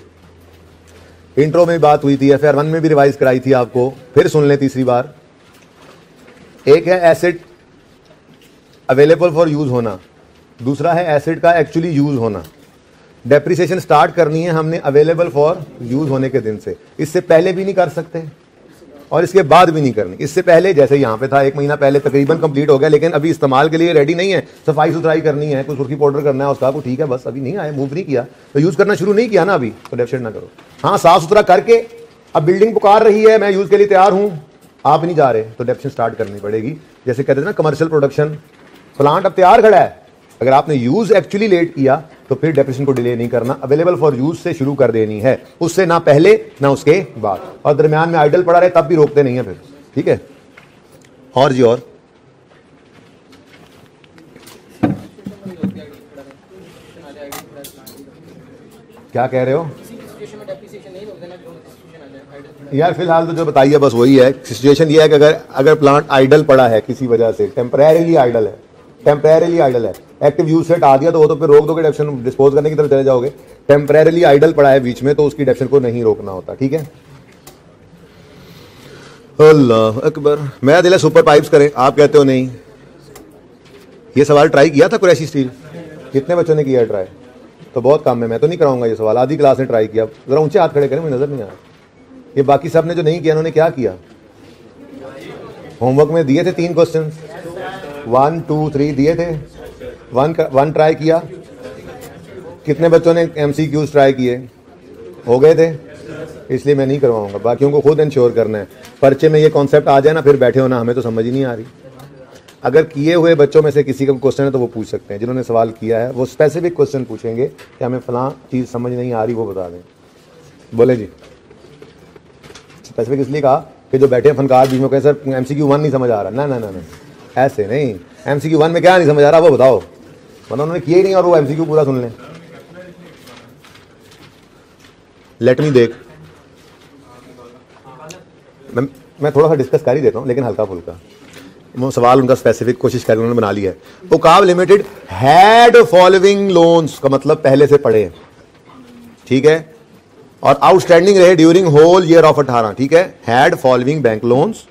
Intro में बात हुई थी, FR1 में भी रिवाइज कराई थी आपको, फिर सुन लें तीसरी बार। एक है एसेट अवेलेबल फॉर यूज होना, दूसरा है एसेट का एक्चुअली यूज होना। डेप्रिसिएशन स्टार्ट करनी है हमने अवेलेबल फॉर यूज होने के दिन से, इससे पहले भी नहीं कर सकते और इसके बाद भी नहीं करनी। इससे पहले जैसे यहाँ पे था 1 महीना पहले तकरीबन कंप्लीट हो गया, लेकिन अभी इस्तेमाल के लिए रेडी नहीं है, सफाई सुथराई करनी है, कुछ सुर्खी पाउडर करना है उसका, ठीक है, बस अभी नहीं आया, मूव नहीं किया तो यूज करना शुरू नहीं किया ना अभी, तो डेप्रिसिएट ना करो। हाँ, साफ सुथरा करके अब बिल्डिंग पुकार रही है, मैं यूज के लिए तैयार हूँ, आप नहीं जा रहे तो डेप्रिसिएट स्टार्ट करनी पड़ेगी। जैसे कहते थे ना कमर्शियल प्रोडक्शन, प्लांट अब तैयार खड़ा है, अगर आपने यूज एक्चुअली लेट किया तो फिर डेप्रिसिएशन को डिले नहीं करना, अवेलेबल फॉर यूज से शुरू कर देनी है, उससे ना पहले ना उसके बाद, और दरमियान में आइडल पड़ा रहे तब भी रोकते नहीं है फिर। ठीक है, और जी और क्या कह रहे हो यार? फिलहाल तो जो बताइए बस वही है। सिचुएशन ये है कि अगर प्लांट आइडल पड़ा है किसी वजह से, टेम्परेरीली आइडल है, एक्टिव यूज से हटा दिया तो वो तो फिर रोक दोगे, डेप्रिसिएशन डिस्पोज करने की तरफ चले जाओगे। टेम्परेरीली आइडल पड़ा है बीच में तो उसकी डेप्रिसिएशन को नहीं रोकना होता। ठीक है, अल्लाह अकबर। मेरा दिल है सुपर पाइप्स करें, आप कहते हो नहीं। ये सवाल ट्राई किया था कुरैशी स्टील, कितने बच्चों ने किया ट्राई? तो बहुत कम है, मैं तो नहीं कराऊंगा ये सवाल। आधी क्लास ने ट्राई किया, जरा ऊंचे हाथ खड़े करें, मुझे नजर नहीं आ रहा। ये बाकी सब ने जो नहीं किया उन्होंने क्या किया, होमवर्क में दिए थे 3 क्वेश्चन, 1 2 3 दिए थे, 1 ट्राई किया। कितने बच्चों ने MCQs ट्राई किए, हो गए थे? इसलिए मैं नहीं करवाऊंगा, बाकियों को खुद इंश्योर करना है। पर्चे में ये कॉन्सेप्ट आ जाए ना, फिर बैठे हो ना, हमें तो समझ ही नहीं आ रही। अगर किए हुए बच्चों में से किसी का क्वेश्चन है तो वो पूछ सकते हैं, जिन्होंने सवाल किया है वो स्पेसिफिक क्वेश्चन पूछेंगे कि हमें फलां चीज़ समझ नहीं आ रही, वो बता दें। बोले जी, स्पेसिफिक इसलिए कहा कि जो बैठे हैं फनकार बीच में कहें सर MCQ 1 नहीं समझ आ रहा, ना ना ना ना, ऐसे नहीं। MCQ 1 में क्या नहीं समझ आ रहा वो बताओ, वरना उन्होंने किया ही नहीं और वो MCQ पूरा सुन लें। लेट मी देख, मैं थोड़ा सा डिस्कस कर ही देता हूँ लेकिन हल्का फुल्का। वो सवाल उनका स्पेसिफिक कोशिश करके उन्होंने बना लिया है। उकाब लिमिटेड हैड फॉलोइंग लोन्स का मतलब पहले से पढ़े, ठीक है, और आउटस्टैंडिंग रहे ड्यूरिंग होल ईयर ऑफ 18, ठीक है, हैड फॉलोइंग बैंक लोन्स,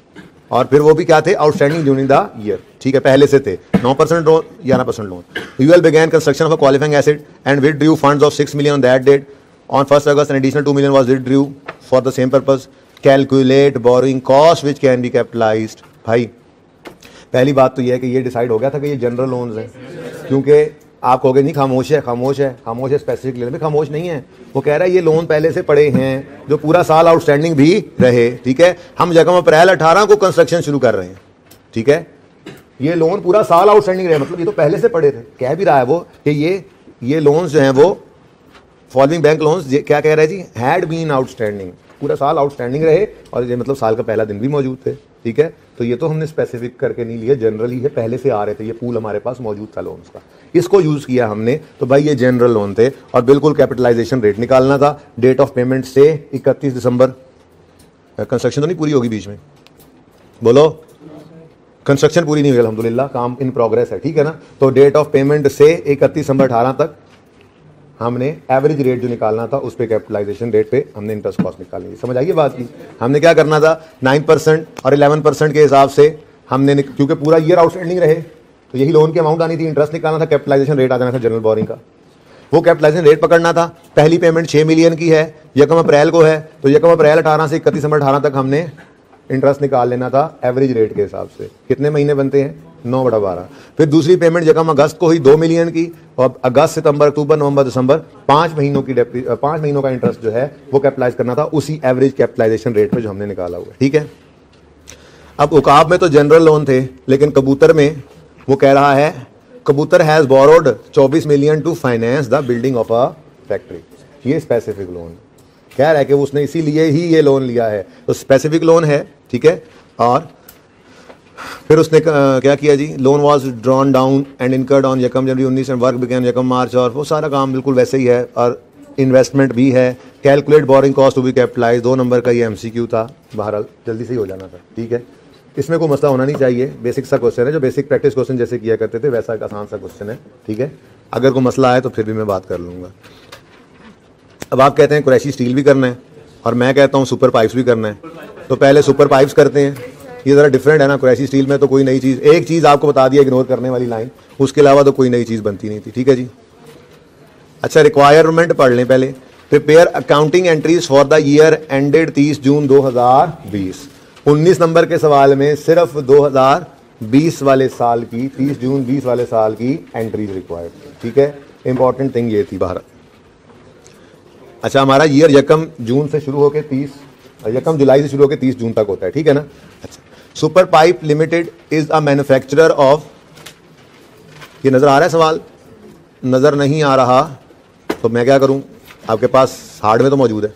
और फिर वो भी क्या थे, आउटस्टैंडिंग ड्यूरिंग द ईयर, ठीक है, पहले से थे। 9% loan, 11% loan. UL began construction of a qualifying asset and withdrew funds of 6 million on that date. On 1st August, an additional 2 million was withdrew for the same purpose. Calculate borrowing cost which can be capitalized. भाई पहली बात तो यह है कि ये decide हो गया था कि ये जनरल लोन्स हैं, क्योंकि आप कहोगे नहीं खामोश है, खामोश है, खामोश है स्पेसिफिक लेने में, खामोश नहीं है। वो कह रहा है ये लोन पहले से पड़े हैं जो पूरा साल आउटस्टैंडिंग भी रहे, ठीक है। हम जगह अप्रैल 18 को कंस्ट्रक्शन शुरू कर रहे हैं, ठीक है, ये लोन पूरा साल आउटस्टैंडिंग रहे, मतलब ये तो पहले से पड़े थे। कह भी रहा है वो कि ये लोन्स जो हैं वो फॉलोइंग बैंक लोन्स, क्या कह रहा है जी, हैड बीन आउटस्टैंडिंग, पूरा साल आउटस्टैंडिंग रहे, और ये मतलब साल का पहला दिन भी मौजूद थे, ठीक है। तो ये तो हमने स्पेसिफिक करके नहीं लिया, जनरल ही है, पहले से आ रहे थे, ये पूल हमारे पास मौजूद था लोन्स का, इसको यूज किया हमने। तो भाई ये जनरल लोन थे, और बिल्कुल कैपिटलाइजेशन रेट निकालना था। डेट ऑफ पेमेंट से 31 दिसंबर, कंस्ट्रक्शन तो नहीं पूरी होगी बीच में, बोलो, कंस्ट्रक्शन पूरी नहीं हुई अल्हम्दुलिल्लाह, काम इन प्रोग्रेस है, ठीक है ना। तो डेट ऑफ पेमेंट से 31 दिसंबर 18 तक हमने एवरेज रेट जो निकालना था उस पे कैपिटलाइजेशन रेट पे हमने इंटरेस्ट कॉस्ट निकालनी है। समझ आइए बात की। हमने क्या करना था, 9% और 11% के हिसाब से हमने, क्योंकि पूरा ईयर आउटस्टैंडिंग रहे तो यही लोन की अमाउंट आनी थी, इंटरेस्ट निकालना था, कैपिटलाइजेशन रेट आ जाना था जनरल बोरिंग का। वो कैपिटलाइजेशन रेट पकड़ना था। पहली पेमेंट 6 मिलियन की है, 1 अप्रैल को है, तो 1 अप्रैल 18 से 31 दिसंबर 18 तक हमने इंटरेस्ट निकाल लेना था एवरेज रेट के हिसाब से। कितने महीने बनते हैं, 9/12। फिर दूसरी पेमेंट जगह अगस्त को हुई 2 मिलियन की, और अगस्त सितंबर अक्टूबर नवंबर दिसंबर 5 महीनों की 5 महीनों का इंटरेस्ट जो है वो कैपिटलाइज करना था उसी एवरेज कैपिटलाइजेशन रेट पे जो हमने निकाला हुआ है, ठीक है। अब उकाब में तो जनरल लोन थे, लेकिन कबूतर में वो कह रहा है कबूतर has borrowed 24 million to finance the building of a factory. ये स्पेसिफिक लोन कह रहा है कि उसने इसीलिए ही ये लोन लिया है, तो स्पेसिफिक लोन है, ठीक है। और फिर उसने क्या किया जी, loan was drawn down and incurred on 1 January 19 and work began 1 March, और वो सारा काम बिल्कुल वैसे ही है, और इन्वेस्टमेंट भी है। Calculate borrowing cost to be capitalize, 2 number का ये MCQ था, बहरहाल जल्दी से ही हो जाना था, ठीक है। इसमें कोई मसला होना नहीं चाहिए, बेसिक सा क्वेश्चन है, जो बेसिक प्रैक्टिस क्वेश्चन जैसे किया करते थे वैसा एक आसान सा क्वेश्चन है, ठीक है। अगर कोई मसला आए तो फिर भी मैं बात कर लूँगा। अब आप कहते हैं कुरैशी स्टील भी करना है, और मैं कहता हूँ सुपर पाइप्स भी करना है, तो पहले सुपर पाइप्स करते हैं। ये ज़रा डिफरेंट है ना, कुरैशी स्टील में तो कोई नई चीज़, एक चीज़ आपको बता दिया इग्नोर करने वाली लाइन, उसके अलावा तो कोई नई चीज़ बनती नहीं थी, ठीक है जी। अच्छा, रिक्वायरमेंट पढ़ लें पहले। Prepare accounting entries for the year ended 30 June 2020। 19 number के सवाल में सिर्फ 2020 वाले साल की, 30 जून 20 वाले साल की एंट्रीज रिक्वायर्ड, ठीक है। इंपॉर्टेंट थिंग ये थी बाहर। अच्छा, हमारा ईयर 1 जून से शुरू होकर 1 जुलाई से शुरू होकर 30 जून तक होता है, ठीक है ना। अच्छा, super pipe limited is a manufacturer of, ये नजर आ रहा है सवाल, नजर नहीं आ रहा तो मैं क्या करूं, आपके पास हार्ड में तो मौजूद है।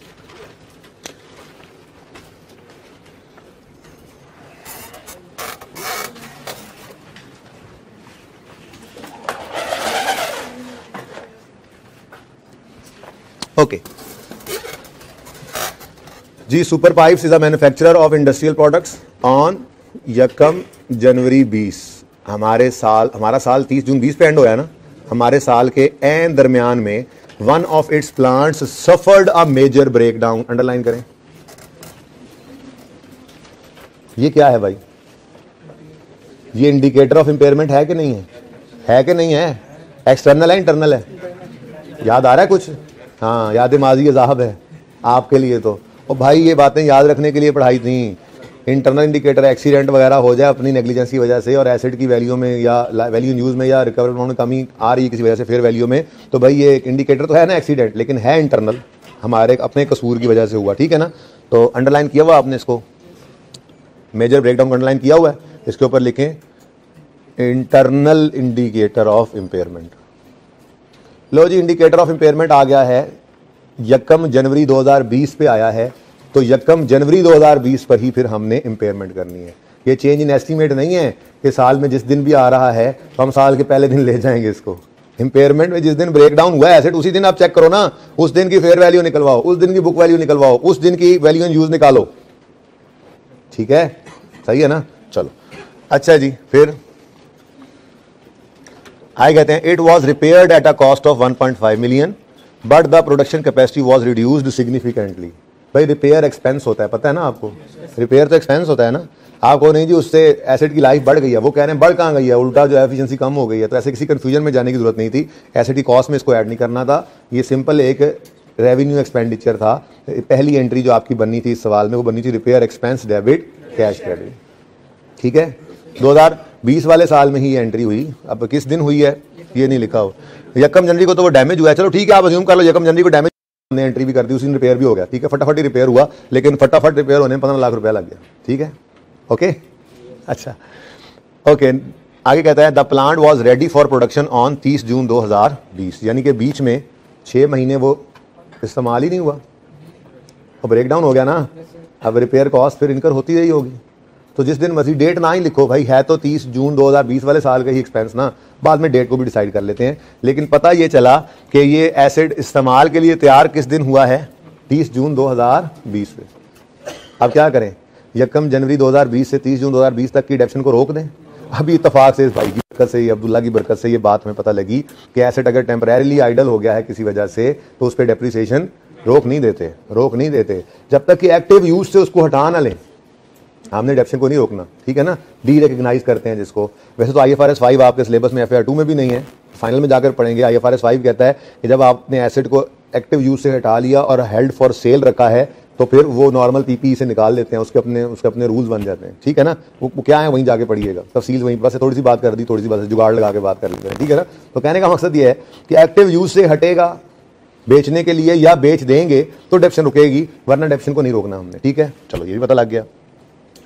ओके जी, super pipes is a manufacturer of industrial products on 1 January 20। हमारा साल 30 जून 20 पे एंड होया ना, हमारे साल के एन दरमियान में one of its plants suffered a major breakdown. Underline करें, ये क्या है भाई, ये इंडिकेटर ऑफ इंपेयरमेंट है कि नहीं है, है कि नहीं है, एक्सटर्नल है इंटरनल है, याद आ रहा है कुछ, हाँ याद माजी अजाहब है आपके लिए। तो और भाई ये बातें याद रखने के लिए पढ़ाई थी। इंटरनल इंडिकेटर एक्सीडेंट वगैरह हो जाए अपनी नेग्लिजेंस की वजह से और एसिड की वैल्यू में या वैल्यू यूज में या रिकवर अमाउंट में कमी आ रही है किसी वजह से फेयर वैल्यू में, तो भाई ये एक इंडिकेटर तो है ना एक्सीडेंट, लेकिन है इंटरनल, हमारे अपने कसूर की वजह से हुआ, ठीक है ना। तो अंडरलाइन किया हुआ आपने इसको, मेजर ब्रेकडाउन अंडरलाइन किया हुआ है, इसके ऊपर लिखें इंटरनल इंडिकेटर ऑफ इंपेयरमेंट। लो जी, इंडिकेटर ऑफ इंपेयरमेंट आ गया है, 1 जनवरी 2020 पे आया है, तो 1 जनवरी 2020 पर ही फिर हमने इंपेयरमेंट करनी है। ये चेंज इन एस्टीमेट नहीं है कि साल में जिस दिन भी आ रहा है तो हम साल के पहले दिन ले जाएंगे इसको। इंपेयरमेंट में जिस दिन ब्रेकडाउन हुआ है एसेट उसी दिन आप चेक करो ना, उस दिन की फेयर वैल्यू निकलवाओ, उस दिन की बुक वैल्यू निकलवाओ, उस दिन की वैल्यू इन यूज निकालो, ठीक है, सही है ना। चलो अच्छा जी, फिर आए कहते हैं it was repaired at a cost of 1.5 million but the production capacity was reduced significantly. भाई रिपेयर एक्सपेंस होता है, पता है ना आपको, रिपेयर तो एक्सपेंस होता है ना, आपको नहीं जी उससे एसेट की लाइफ बढ़ गई है, वो कह रहे हैं बढ़ कहाँ गई है, उल्टा जो है एफिशिएंसी कम हो गई है। तो ऐसे किसी कंफ्यूजन में जाने की जरूरत नहीं थी, एसेट की कॉस्ट में इसको ऐड नहीं करना था, ये सिंपल एक रेवेन्यू एक्सपेंडिचर था। पहली एंट्री जो आपकी बननी थी इस सवाल में वो बननी थी repair expense debit cash credit, ठीक है। 2020 वाले साल में ही ये एंट्री हुई, अब किस दिन हुई है ये नहीं लिखा हो, 1 जनवरी को तो वो डैमेज हुआ है, चलो ठीक है आप अज्यूम कर लो 1 जनवरी को डैमेज, हमने एंट्री भी कर दी, उसी दिन रिपेयर भी हो गया, ठीक है, फटाफट ही रिपेयर हुआ, लेकिन फटाफट रिपेयर होने में 15 लाख रुपया लग गया, ठीक है, ओके। अच्छा ओके, आगे कहता है the plant was ready for production on 30 जून 2020, यानी कि बीच में 6 महीने वो इस्तेमाल ही नहीं हुआ, और ब्रेकडाउन हो गया ना, अब रिपेयर कॉस्ट फिर इनकर होती रही होगी। तो जिस दिन मर्जी डेट ना ही लिखो भाई, है तो 30 जून 2020 वाले साल का ही एक्सपेंस ना, बाद में डेट को भी डिसाइड कर लेते हैं। लेकिन पता ये चला कि ये एसिड इस्तेमाल के लिए तैयार किस दिन हुआ है, 30 जून 2020 में। अब क्या करें, 1 जनवरी 2020 से 30 जून 2020 तक की डेप्शन को रोक दें। अभी इत्तेफाक से इस भाई की बरकत से, अब्दुल्ला की बरकत से ये बात हमें पता लगी कि एसिड अगर टेम्परेरीली आइडल हो गया है किसी वजह से तो उस पर डेप्रिसिएशन रोक नहीं देते जब तक कि एक्टिव यूज से उसको हटा ना लें। हमने डेप्शन को नहीं रोकना, ठीक है ना, डी रिकग्नाइज करते हैं जिसको। वैसे तो IFRS 5 आपके सिलेबस में FAR 2 में भी नहीं है, फाइनल में जाकर पढ़ेंगे। IFRS 5 कहता है कि जब आपने एसिड को एक्टिव यूज से हटा लिया और हेल्ड फॉर सेल रखा है तो फिर वो नॉर्मल PPE से निकाल लेते हैं, उसके अपने रूल्स बन जाते हैं, ठीक है ना। वो क्या है वहीं जाके पढ़िएगा, तफसील वहीं, बस थोड़ी सी बात कर दी, थोड़ी सी बात जुगाड़ लगा के बात कर लेते हैं, ठीक है ना। तो कहने का मकसद ये है कि एक्टिव यूज से हटेगा बेचने के लिए या बेच देंगे तो डेप्शन रुकेगी, वरना डेप्शन को नहीं रोकना हमने, ठीक है। चलो ये भी पता लग गया।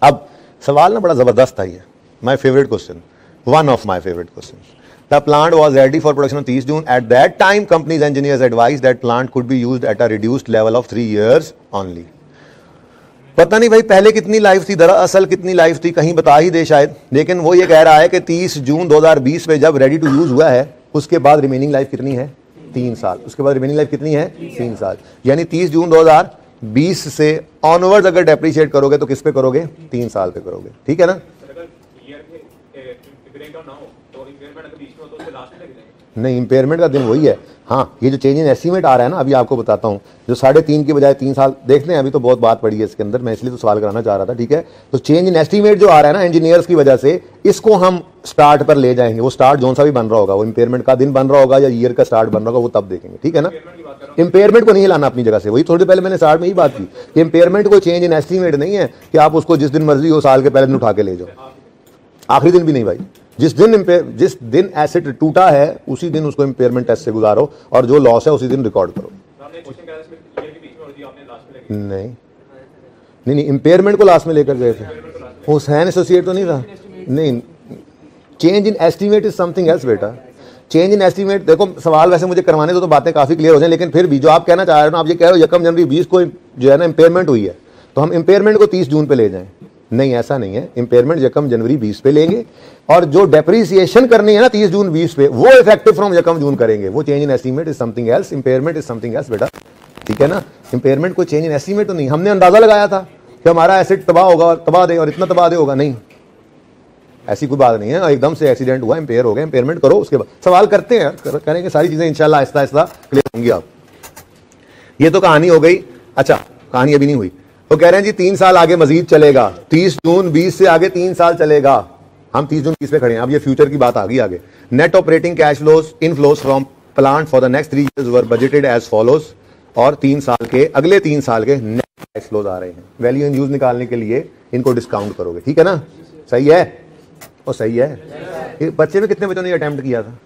अब सवाल ना बड़ा जबरदस्त था ये, my favourite question, one of my favourite question. The plant was ready for production on 30 June, at that time companies engineers advise that plant could be used at a reduced level of 3 years only. पता नहीं भाई पहले कितनी life थी, दरअसल कितनी life थी कहीं बता ही दे शायद, लेकिन वो ये कह रहा है कि 30 जून 2020 में जब रेडी टू यूज हुआ है उसके बाद रिमेनिंग लाइफ कितनी है, 3 साल। उसके बाद रिमेनिंग लाइफ कितनी है, 3 साल। यानी 30 जून 2020 से ऑनवर्ड अगर डेप्रिशिएट करोगे तो किस पे करोगे, 3 साल पे करोगे, ठीक है ना। नहीं, इंपेयरमेंट का दिन वही है। हाँ, ये जो चेंज इन एस्टीमेट आ रहा है ना, अभी आपको बताता हूँ, जो 3.5 की बजाय 3 साल देखते हैं, अभी तो बहुत बात पड़ी है इसके अंदर, मैं इसलिए तो सवाल कराना चाह रहा था, ठीक है। तो चेंज इन एस्टीमेट जो आ रहा है ना इंजीनियर्स की वजह से, इसको हम स्टार्ट पर ले जाएंगे। वो स्टार्ट जोन सा भी बन रहा होगा, वो इंपेयरमेंट का दिन बन रहा होगा या ईयर का स्टार्ट बन रहा होगा, वो तब देखेंगे, ठीक है ना। इंपेयरमेंट को नहीं लाना अपनी जगह से, वही थोड़ी पहले मैंने स्टार्ट में ही बात की कि इंपेयरमेंट को चेंज इन एस्टीमेट नहीं है कि आप उसको जिस दिन मर्जी हो साल के पहले दिन उठा के ले जाओ, आखिरी दिन भी नहीं भाई। जिस दिन एसेट टूटा है उसी दिन उसको इंपेयरमेंट टेस्ट से गुजारो और जो लॉस है उसी दिन रिकॉर्ड करो। नहीं, इंपेयरमेंट को लास्ट में लेकर गए थे, हुसैन एसोसिएट तो नहीं था। नहीं, change in estimate is something else बेटा। चेंज इन एस्टीमेट, देखो सवाल वैसे मुझे करवाने तो बातें काफी क्लियर हो जाए, लेकिन फिर भी जो आप कहना चाह रहे हो ना, आप ये कह रहे हो 1 जनवरी 20 को जो है ना इंपेयरमेंट हुई है तो हम इंपेयरमेंट को 30 जून पे ले जाएं। नहीं, ऐसा नहीं है। इंपेयरमेंट 1 जनवरी 20 पे लेंगे और जो डेप्रिसिएशन करनी है ना 30 जून 20 पे, वो इफेक्टिव फ्रॉम 1 जून करेंगे। वो change in estimate is something else, impairment is something else बेटा, ठीक है ना। इंपेयरमेंट को चेंज इन एस्टीमेट तो नहीं, हमने अंदाजा लगाया था कि हमारा एसेट तबाह होगा, तबाह दे और इतना तबाह दे होगा, नहीं, ऐसी कोई बात नहीं है। एकदम से एक्सीडेंट हुआ, इंपेयर हो गया, इंपेयरमेंट करो, उसके बाद सवाल करते हैं, करेंगे सारी चीजें इंशाल्लाह आहिस्ता आहिस्ता क्लियर होंगी। आप ये तो कहानी हो गई। अच्छा, कहानी अभी नहीं हुई। तो कह रहे हैं जी 3 साल आगे मजीद चलेगा, 30 जून 20 से आगे 3 साल चलेगा। हम 30 जून 20 पे खड़े हैं, अब ये फ्यूचर की बात आ गई आगे। Net operating cash flows inflows from plant for the next 3 years were budgeted as follows. और 3 साल के, अगले 3 साल के नेट कैश फ्लोज आ रहे हैं। वैल्यू इन यूज निकालने के लिए इनको डिस्काउंट करोगे, ठीक है ना? सही है? और सही है। ये बच्चे में कितने बच्चों ने अटेम्प्ट किया था?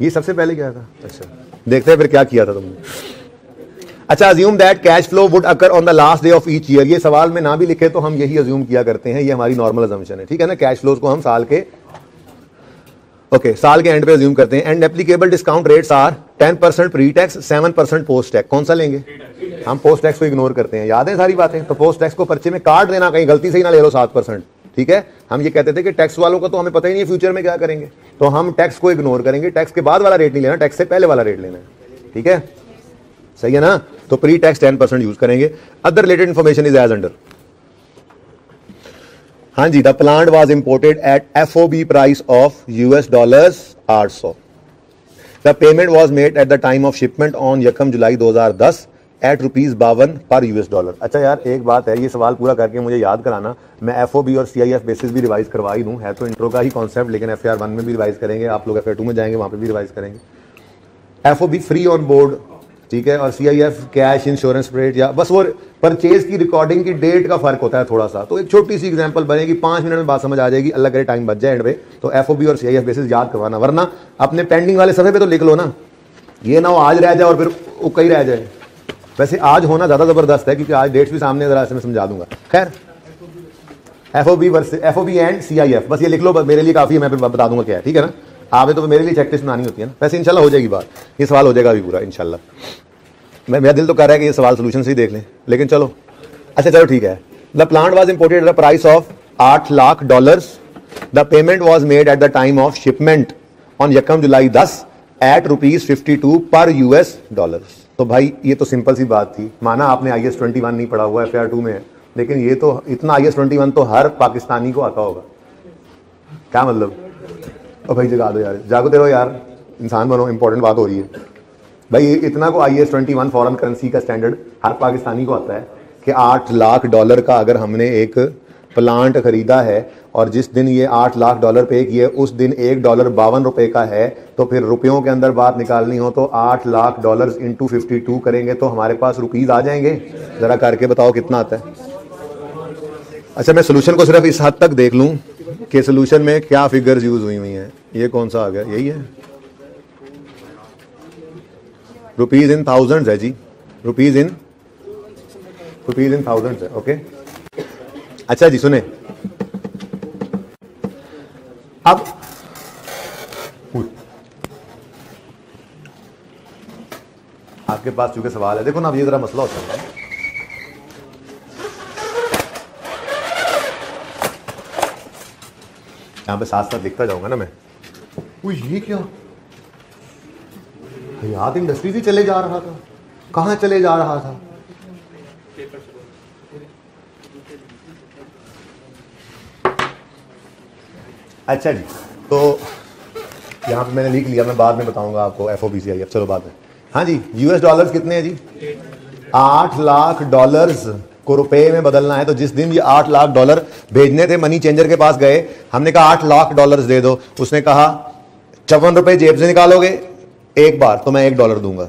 ये सबसे पहले किया था। अच्छा, देखते हैं फिर क्या किया था तुमने। अच्छा, assume that cash flow would occur on the last day of each year. ये सवाल में ना भी लिखे तो हम यही अज्यूम किया करते हैं, ये हमारी नॉर्मल अजम्पशन है, ठीक है ना? कैश फ्लोज को हम साल के साल के एंड पे अज्यूम करते हैं। And applicable discount rates are 10% pre tax, 7% post tax. कौन सा लेंगे? हम पोस्ट टैक्स को इग्नोर करते हैं, याद है सारी बातें। तो पोस्ट टैक्स को पर्चे में काट देना, कहीं गलती से ही ना ले लो 7%, ठीक है? हम ये कहते थे कि टैक्स वालों का तो हमें पता ही नहीं है फ्यूचर में क्या करेंगे, तो हम टैक्स को इग्नोर करेंगे। टैक्स के बाद वाला रेट नहीं लेना, टैक्स से पहले वाला रेट लेना है, ठीक है? सही है ना? तो प्री टैक्स 10% यूज करेंगे। Other related information is as under. हाँ जी, the plant was imported at FOB price of $800। The payment was made at the time of shipment on यकम जुलाई 2010 एट ₹52 पर $। अच्छा यार, एक बात है, ये सवाल पूरा करके मुझे याद कराना। मैं FOB और CIF बेसिस भी रिवाइज करवा ही दूं, है तो इंट्रो का ही कॉन्सेप्ट, लेकिन FAR 1 में भी रिवाइज करेंगे, आप लोग FAR 2 में जाएंगे, वहां पे भी रिवाइज करेंगे। FOB फ्री ऑन बोर्ड, ठीक है, और CIF कैश इंश्योरेंस रेट, या बस वो परचेज की रिकॉर्डिंग की डेट का फर्क होता है थोड़ा सा। तो एक छोटी सी एग्जांपल बनेगी, 5 मिनट में बात समझ आ जाएगी, अल्लाह करे टाइम बच जाए एंड पे। तो FOB और CIF बेसिस याद करवाना, वरना अपने पेंडिंग वाले सफे पे तो लिख लो ना, ये ना हो आज रह जाए और फिर वो कहीं रह जाए। वैसे आज होना ज्यादा जबरदस्त है क्योंकि आज डेट्स भी सामने, जरा से मैं समझा दूंगा। खैर, FOB एंड CIF बस ये लिख लो, मेरे लिए काफी है, मैं फिर बता दूंगा क्या है, ठीक है ना? आप तो मेरे लिए चेकलिस्ट बनानी होती है ना। वैसे इंशाल्लाह हो जाएगी बात, ये सवाल हो जाएगा अभी पूरा इंशाल्लाह। मेरा दिल तो कर रहा है कि ये सवाल सोल्यूशन से ही देख लें, लेकिन चलो। अच्छा चलो ठीक है। The plant was imported at the price of $8 lakh. The payment was made at the time of shipment on यकम जुलाई 10 एट ₹52 पर $। तो भाई ये तो सिंपल सी बात थी। माना आपने IAS 21 नहीं पढ़ा हुआ, FAR 2 में है, लेकिन ये तो इतना IAS 21 तो हर पाकिस्तानी को आता होगा। क्या मतलब? ओ भाई जगा दो यार, जागो तेरो यार, इंसान बनो, इंपॉर्टेंट बात हो रही है भाई। इतना को IAS 21 फॉरेन करेंसी का स्टैंडर्ड हर पाकिस्तानी को आता है कि $8 लाख का अगर हमने एक प्लांट खरीदा है और जिस दिन ये $8 लाख पे किए उस दिन $1 ₹52 का है, तो फिर रुपयों के अंदर बात निकालनी हो तो $8 लाख इंटू 52 करेंगे तो हमारे पास रुपीज आ जाएंगे। जरा करके बताओ कितना आता है? अच्छा, मैं सोल्यूशन को सिर्फ इस हद तक देख लूं कि सोल्यूशन में क्या फिगर्स यूज हुई हैं। ये कौन सा आ गया? यही है, रुपीज इन थाउजेंड्स है जी, रुपीज इन थाउजेंड्स है। ओके, अच्छा जी सुने, अब आपके पास चूंकि सवाल है, देखो ना, अब ये जरा मसला होता है, यहां पे साथ साथ लिखता जाऊंगा ना मैं। ये क्या हयात इंडस्ट्रीज ही चले जा रहा था, कहां चले जा रहा था? अच्छा जी, तो यहां पे मैंने लिख लिया, मैं बाद में बताऊंगा आपको FOB CIF, चलो बाद में। हाँ जी, $US कितने हैं जी? $8 लाख को रुपए में बदलना है। तो जिस दिन ये $8 लाख भेजने थे, मनी चेंजर के पास गए, हमने कहा $8 लाख दे दो, उसने कहा 54 रुपए जेब से निकालोगे एक बार तो मैं $1 दूंगा।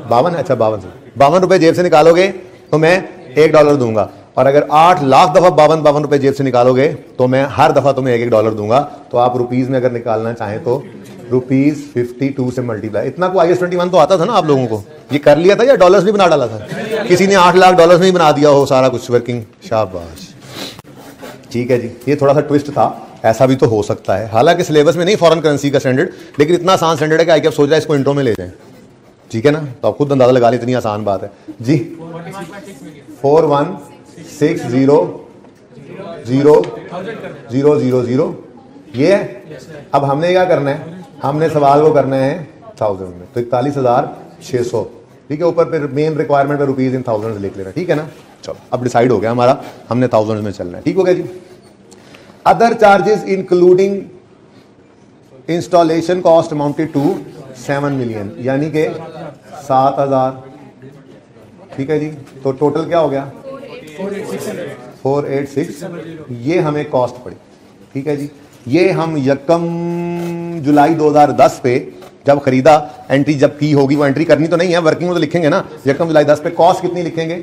52 है? अच्छा 52 रुपए जेब से निकालोगे तो मैं $1 दूंगा, और अगर 8 लाख दफा 52 रुपए जेब से निकालोगे तो मैं हर दफा तुम्हें $1 दूंगा। तो आप रुपीज में अगर निकालना चाहें तो ₹52 से मल्टीप्लाई। इतना को IAS 21 तो आता था ना आप लोगों को? ये कर लिया था या डॉलर्स भी बना डाला था? किसी ने $8 लाख में ही बना दिया हो सारा कुछ वर्किंग? शाबाश, ठीक है जी। ये थोड़ा सा ट्विस्ट था, ऐसा भी तो हो सकता है। हालांकि सिलेबस में नहीं फॉरेन करेंसी का स्टैंडर्ड, लेकिन इतना आसान स्टैंडर्ड है कि ICAP सोच रहा है इसको इंट्रो में ले जाएं, ठीक है ना? तो आप खुद अंदाजा लगा लें, इतनी आसान बात है जी। 41600000 ये है। अब हमने क्या करना है? हमने सवाल को करना है 1000 में, तो 41,600, ठीक है। ऊपर फिर main requirement pay rupees in thousand लिख लेना, ठीक है ना? चलो, अब डिसाइड हो गया हमारा, हमने थाउजेंड में चलना है, ठीक हो गया जी। Other charges including installation cost amounted to 7 million, यानी कि 7,000, ठीक है जी। तो टोटल क्या हो गया? 486, ये हमें कॉस्ट पड़ी, ठीक है जी। ये हम यकम जुलाई 2010 पे जब खरीदा एंट्री जब की होगी वो एंट्री करनी तो नहीं है, वर्किंग में तो लिखेंगे ना। यकम जुलाई 10 पे कॉस्ट कितनी लिखेंगे?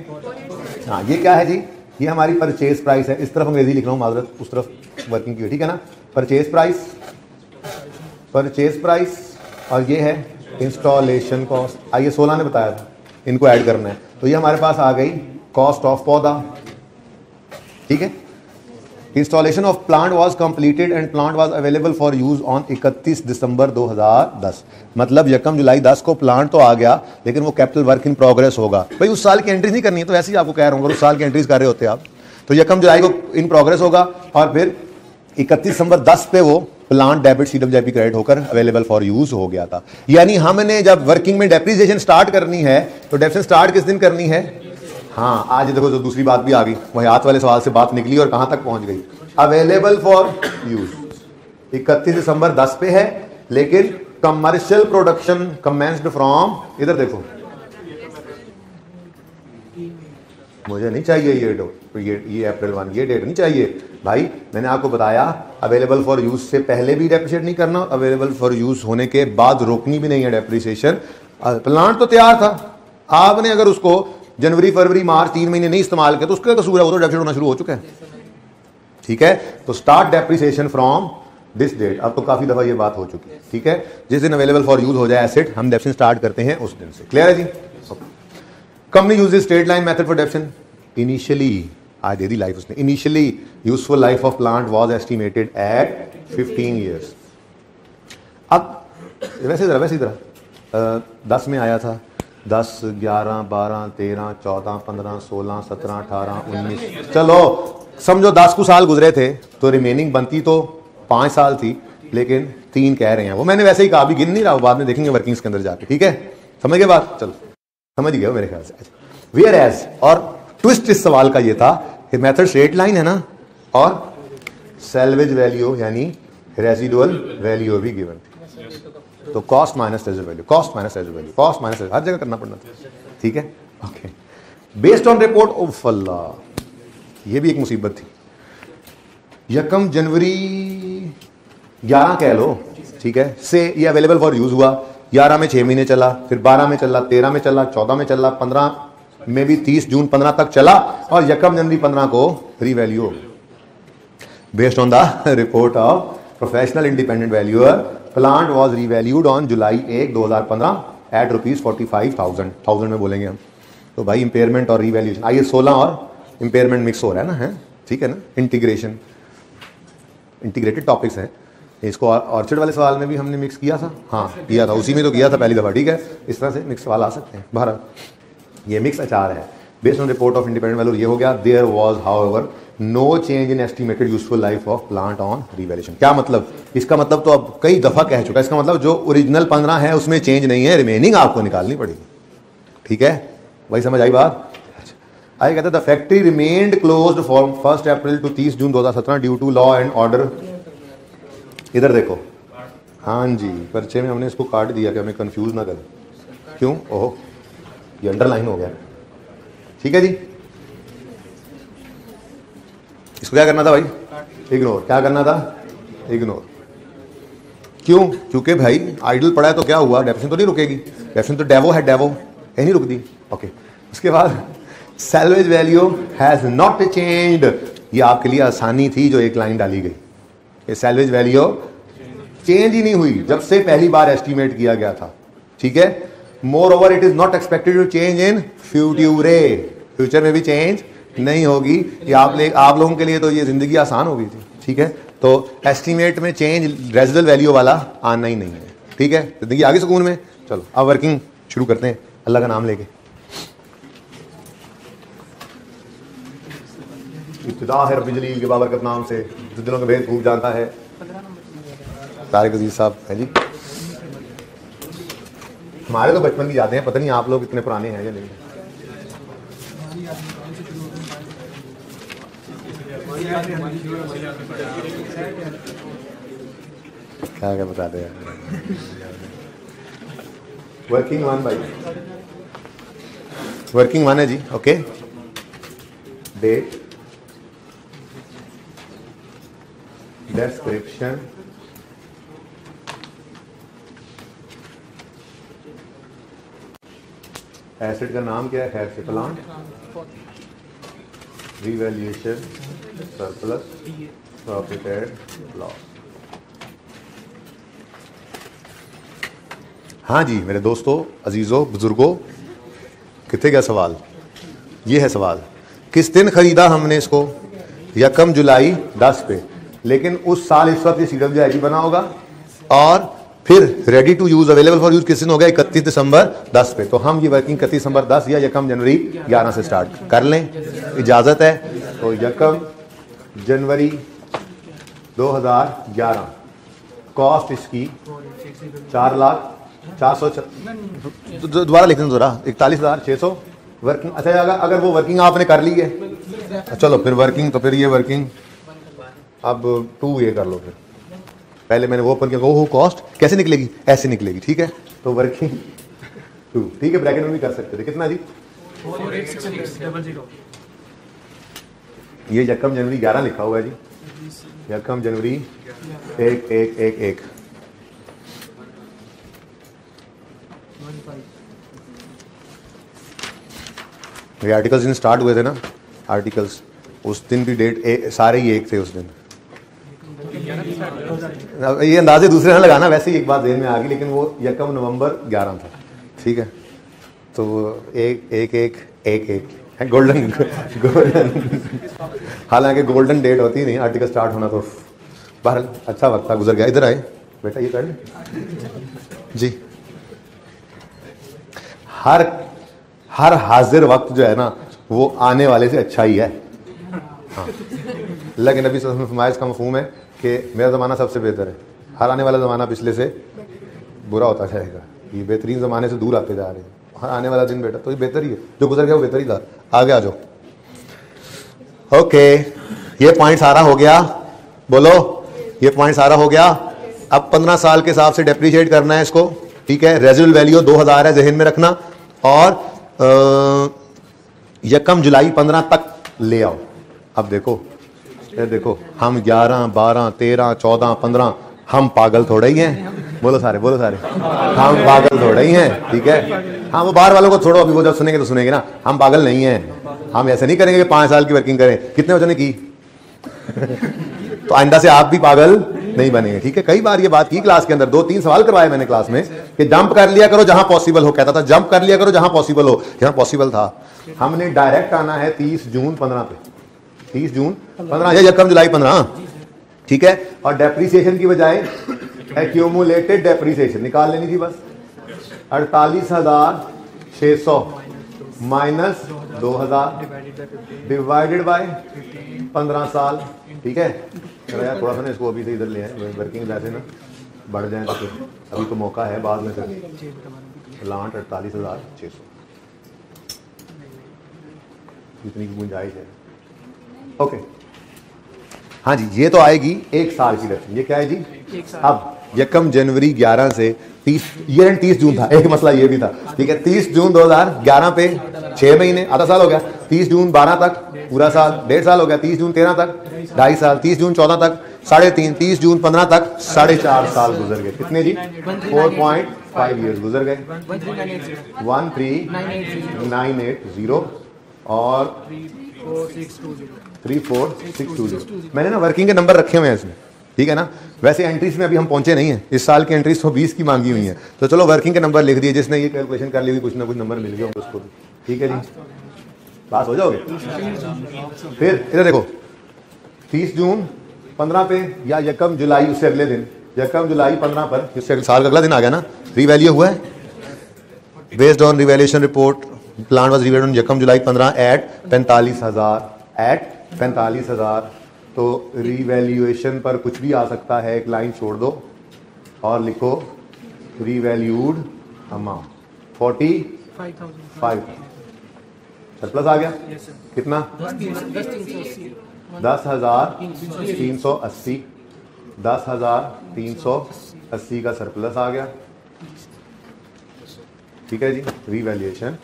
हाँ, ये क्या है जी? ये हमारी परचेज प्राइस है। इस तरफ अंग्रेजी लिख रहा हूँ, माजरत, उस तरफ वर्किंग की, ठीक है ना। परचेज प्राइस, परचेज प्राइस, और ये है इंस्टॉलेशन कॉस्ट। आइए 16 ने बताया था, इनको ऐड करना है, तो ये हमारे पास आ गई कॉस्ट ऑफ पौधा, ठीक है। Installation of plant was completed and plant was available for use on 31 दिसंबर 2010। मतलब यकम जुलाई 10 को प्लांट तो आ गया, लेकिन वो कैपिटल वर्क इन प्रोग्रेस होगा। भाई उस साल की एंट्रीज नहीं करनी है, तो ऐसे ही आपको कह रहा हूँ, उस साल की एंट्रीज कर रहे होते आप, तो यकम जुलाई को इन प्रोग्रेस होगा, और फिर 31 दिसंबर 10 पे वो प्लांट डेबिट CWIP क्रेडिट होकर अवेलेबल फॉर यूज हो गया था। यानी हमने जब वर्किंग में डेप्रिसिएशन स्टार्ट करनी है, तो डेप्रिसिएशन स्टार्ट किस दिन करनी है? हाँ, आज देखो जो दूसरी बात भी आ गई, वही हाथ वाले सवाल से बात निकली और कहां तक पहुंच गई? अवेलेबल फॉर यूज 31 दिसंबर 10 पे है, लेकिन कमर्शियल प्रोडक्शन कमेंस्ड फ्रॉम, इधर देखो, मुझे नहीं चाहिए ये अप्रैल 1, ये डेट नहीं चाहिए भाई। मैंने आपको बताया अवेलेबल फॉर यूज से पहले भी डेप्रिसिएट नहीं करना, अवेलेबल फॉर यूज होने के बाद रोकनी भी नहीं है डेप्रिसिएशन। प्लांट तो तैयार था, आपने अगर उसको जनवरी फरवरी मार्च 3 महीने नहीं इस्तेमाल किया तो उसका कसूर है, वो तो डेप्रिसिएट होना शुरू हो चुका है, ठीक है। तो start depreciation from this date. अब तो काफी दफा ये बात हो चुकी है, ठीक है। जिस दिन अवेलेबल फॉर यूज हो जाए एसेट, हम डेप्रिसिएशन स्टार्ट करते हैं उस दिन से। क्लियर है जी? Company uses straight line method for depreciation. Initially, आज दे दी लाइफ उसने, initially useful life of plant was estimated at 15 years. अब वैसे जरा 10 में आया था, 10, 11, 12, 13, 14, 15, 16, 17, 18, 19, चलो समझो 10 कुछ साल गुजरे थे, तो रिमेनिंग बनती तो 5 साल थी, लेकिन 3 कह रहे हैं। वो मैंने वैसे ही कहा, भी गिन नहीं रहा, बाद में देखेंगे वर्किंग्स के अंदर जाके, ठीक है। समझ गए बात? चलो समझ गए मेरे ख्याल से। वेयर एज, और ट्विस्ट इस सवाल का ये था कि मेथड स्ट्रेट लाइन है ना, और सैल्वेज वैल्यू यानी रेसिडुअल वैल्यू भी गिवन थी, तो cost minus residual value, cost minus residual value, cost minus हर जगह करना पड़ना था, ठीक है। Okay, based on report of अल्लाह, ये भी एक मुसीबत थी। यकम जनवरी 11 कह लो, ठीक है, से ये अवेलेबल फॉर यूज हुआ, 11 में 6 महीने चला, फिर 12 में चला, 13 में चला, 14 में चला, 15 में भी 30 जून 15 तक चला, और यकम जनवरी 15 को रीवैल्यू हो गया। Based on the report of professional independent valuer, plant was revalued on July 1, 2015 at ₹45,000 में बोलेंगे हम, तो भाई इंपेयरमेंट और रीवैल्यूएशन, आइए 16 और इंपेयरमेंट मिक्स हो रहा है ना, है ठीक है ना, इंटीग्रेशन, इंटीग्रेटेड टॉपिक्स हैं। इसको ऑर्चिड वाले सवाल में भी हमने मिक्स किया था, हाँ किया था, उसी में तो किया था पहली दफ़ा, ठीक है। इस तरह से मिक्स सवाल आ सकते हैं। बाहर ये मिक्स अचार है। Based on report of independent value, ये हो गया। There was however no change in estimated useful life of plant on revaluation. क्या मतलब? इसका मतलब तो अब कई दफ़ा कह चुका है, इसका मतलब जो ओरिजिनल 15 है उसमें चेंज नहीं है, रिमेनिंग आपको निकालनी पड़ेगी, ठीक है। वही समझ आई बात? आगे कहते हैं the factory remained closed from 1 April to 30 June 2017 due to law and order. इधर देखो, हाँ जी, पर्चे में हमने इसको काट दिया कि हमें कंफ्यूज ना करें। क्यों? ओह, ये अंडरलाइन हो गया, ठीक है जी। इसको क्या करना था भाई? इग्नोर। क्या करना था? इग्नोर। क्यों? क्योंकि भाई आइडल पड़ा है तो क्या हुआ, डेफिनेशन तो नहीं रुकेगी, डेफिनेशन तो डेवो है, डेवो है नहीं रुकती। ओके, उसके बाद salvage value has not changed, ये आपके लिए आसानी थी जो एक लाइन डाली गई, ये सैल्वेज वैल्यू चेंज ही नहीं हुई जब से पहली बार एस्टिमेट किया गया था, ठीक है। Moreover it is not expected to change in future, future में भी चेंज नहीं होगी। ये आप लोगों के लिए तो ये जिंदगी आसान हो गई थी, ठीक है। तो एस्टिमेट में चेंज रेजिडुअल वैल्यू वाला आना ही नहीं है, ठीक है। जिंदगी आगे सुकून में। चलो अब वर्किंग शुरू करते हैं अल्लाह का नाम लेके। इब्तिदा है रब्बिल जलील के बाबरकत नाम से, जो दिलों के भेद खूब जानता है। तारिक अजीज साहब है जी, हमारे तो बचपन की यादें हैं, पता नहीं आप लोग इतने पुराने हैं या नहीं। क्या क्या बताते हैं। वर्किंग 1 भाई, वर्किंग 1 है जी। ओके, डेट, description, एसेट का नाम क्या है? खैर से plant. Revaluation surplus profit and loss. हाँ जी मेरे दोस्तों, अजीजों, बुजुर्गों, कितने का सवाल? ये है सवाल। किस दिन खरीदा हमने इसको? यकम जुलाई 10 पे, लेकिन उस साल इस वक्त ये CWIP बना होगा और फिर ready to use, available for use किस दिन हो गया? 31 दिसंबर 10 पे। तो हम ये वर्किंग 31 दिसंबर 10 या यकम जनवरी 11 से स्टार्ट कर लें, इजाजत है? तो यकम जनवरी 2011, कॉस्ट इसकी 4,04,000, दोबारा लिख दें जरा, 41,600 वर्किंग। अच्छा अगर वो वर्किंग आपने कर ली है, चलो फिर वर्किंग, तो फिर ये वर्किंग अब 2 ये कर लो। फिर पहले मैंने वो ओपन किया, वो कॉस्ट कैसे निकलेगी? ऐसे निकलेगी, ठीक है? तो वर्किंग 2, ठीक है, ब्रैकेट में भी कर सकते थे। कितना जी? 486600। ये यकम जनवरी 11 लिखा हुआ है जी, यकम जनवरी 1/1/1/1। ये आर्टिकल्स दिन स्टार्ट हुए थे ना, आर्टिकल्स उस दिन भी डेट सारे ही एक थे उस दिन। ये अंदाजे दूसरे ना लगाना, वैसे ही एक बात ध्यान में आ गई, लेकिन वो यकम नवंबर 11 था, ठीक है? तो 1/1/1/1 है गोल्डन हालांकि गोल्डन डेट होती नहीं आर्टिकल स्टार्ट होना, तो बहरहाल अच्छा वक्त था, गुजर गया। इधर आए बेटा, ये कर जी। हर हाजिर वक्त जो है ना, वो आने वाले से अच्छा ही है। हाँ, लेकिन नबी सल्लल्लाहु अलैहि वसल्लम फरमाया, इसका मफहूम है कि मेरा ज़माना सबसे बेहतर है। हर आने वाला ज़माना पिछले से बुरा होता जाएगा, ये बेहतरीन ज़माने से दूर आते जा रहे हैं। हर आने वाला दिन बेटा तो ये बेहतर ही है, जो गुजर गया वो बेहतर ही था। आगे आ जाओ। ओके, ये पॉइंट सारा हो गया, बोलो ये पॉइंट सारा हो गया। अब 15 साल के हिसाब से डेप्रीशिएट करना है इसको, ठीक है? रेजिडुअल वैल्यू 2000 है, जहन में रखना। और यकम जुलाई 15 तक ले आओ। अब देखो, ये देखो, हम 11, 12, 13, 14, 15, हम पागल थोड़ा ही हैं। बोलो सारे, बोलो सारे, हम पागल थोड़ा ही हैं, ठीक है? हाँ, वो बाहर वालों को छोड़ो, अभी वो जब सुनेंगे तो सुनेंगे ना। हम पागल नहीं हैं, हम ऐसे नहीं करेंगे कि 5 साल की वर्किंग करें। कितने बच्चों ने की? तो आइंदा से आप भी पागल नहीं बनेंगे, ठीक है? कई बार ये बात की क्लास के अंदर, 2-3 सवाल करवाए मैंने क्लास में कि जंप कर लिया करो जहां पॉसिबल हो। कहता था जंप कर लिया करो जहां पॉसिबल हो, जहां पॉसिबल था। हमने डायरेक्ट आना है 30 जून 15 पे, 30 जून 15 या यकम जुलाई 15, ठीक है? और डेप्रीसिएशन की बजाय एक्यूमुलेटेड डेप्रीसिएशन निकाल लेनी थी बस। 48,600 माइनस 2000 डिवाइडेड बाय 15 साल, ठीक है? यार थोड़ा सा ना इसको अभी से इधर ले आए, वर्किंग वैसे ना बढ़ जाए, तो अभी तो मौका है, बाद में फिर लांट 48,600 इतनी गुंजाइश है। ओके, हाँ जी, ये तो आएगी 1 साल की रकम। ये क्या है जी? अब यकम जनवरी 11 से 30, ये 30 जून था, एक मसला ये भी था, ठीक है? 30 जून 2011 पे 6 महीने, आधा साल हो गया। 30 जून 12 तक पूरा साल, 1.5 साल हो गया। 30 जून 13 तक 2.5 साल, 30 जून 14 तक 3.5, 30 जून 15 तक 4.5 साल गुजर गए। कितने जी? 4.5 ईयर्स गुजर गए। 13980 और 34620। मैंने ना वर्किंग के नंबर रखे हुए हैं इसमें, ठीक है ना? वैसे एंट्रीज में अभी हम पहुंचे नहीं है, इस साल की एंट्रीज तो 20 की मांगी हुई है, तो चलो वर्किंग के नंबर लिख दिए। जिसने ये कैलकुलेशन कर ली हुई, कुछ ना कुछ नंबर मिल गया उसको, ठीक है जी? पास हो जाओगे। फिर इधर देखो, 30 जून 15 पे या यकम जुलाई उससे अगले दिन, यकम जुलाई 15 पर, इससे साल का अगला दिन आ गया ना, रीवैल्यू हुआ है। Based on revaluation report plan was revalued on यकम जुलाई 15 एट 45,000 तो रीवैल्यूएशन पर कुछ भी आ सकता है, एक लाइन छोड़ दो और लिखो रीवैल्यूड अमाउंट 45,000। सरप्लस आ गया कितना? 10,380। 10,380 का सरप्लस आ गया, ठीक है जी? रीवैल्यूएशन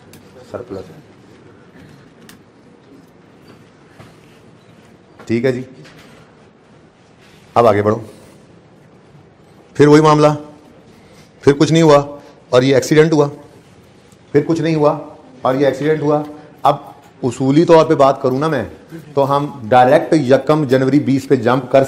सरप्लस है, ठीक है जी? अब आगे बढ़ो। फिर वही मामला, फिर कुछ नहीं हुआ और ये एक्सीडेंट हुआ, फिर कुछ नहीं हुआ और ये एक्सीडेंट हुआ। अब उसूली तौर पे बात करूं ना मैं, तो हम डायरेक्ट 1 जनवरी 20 पे जंप कर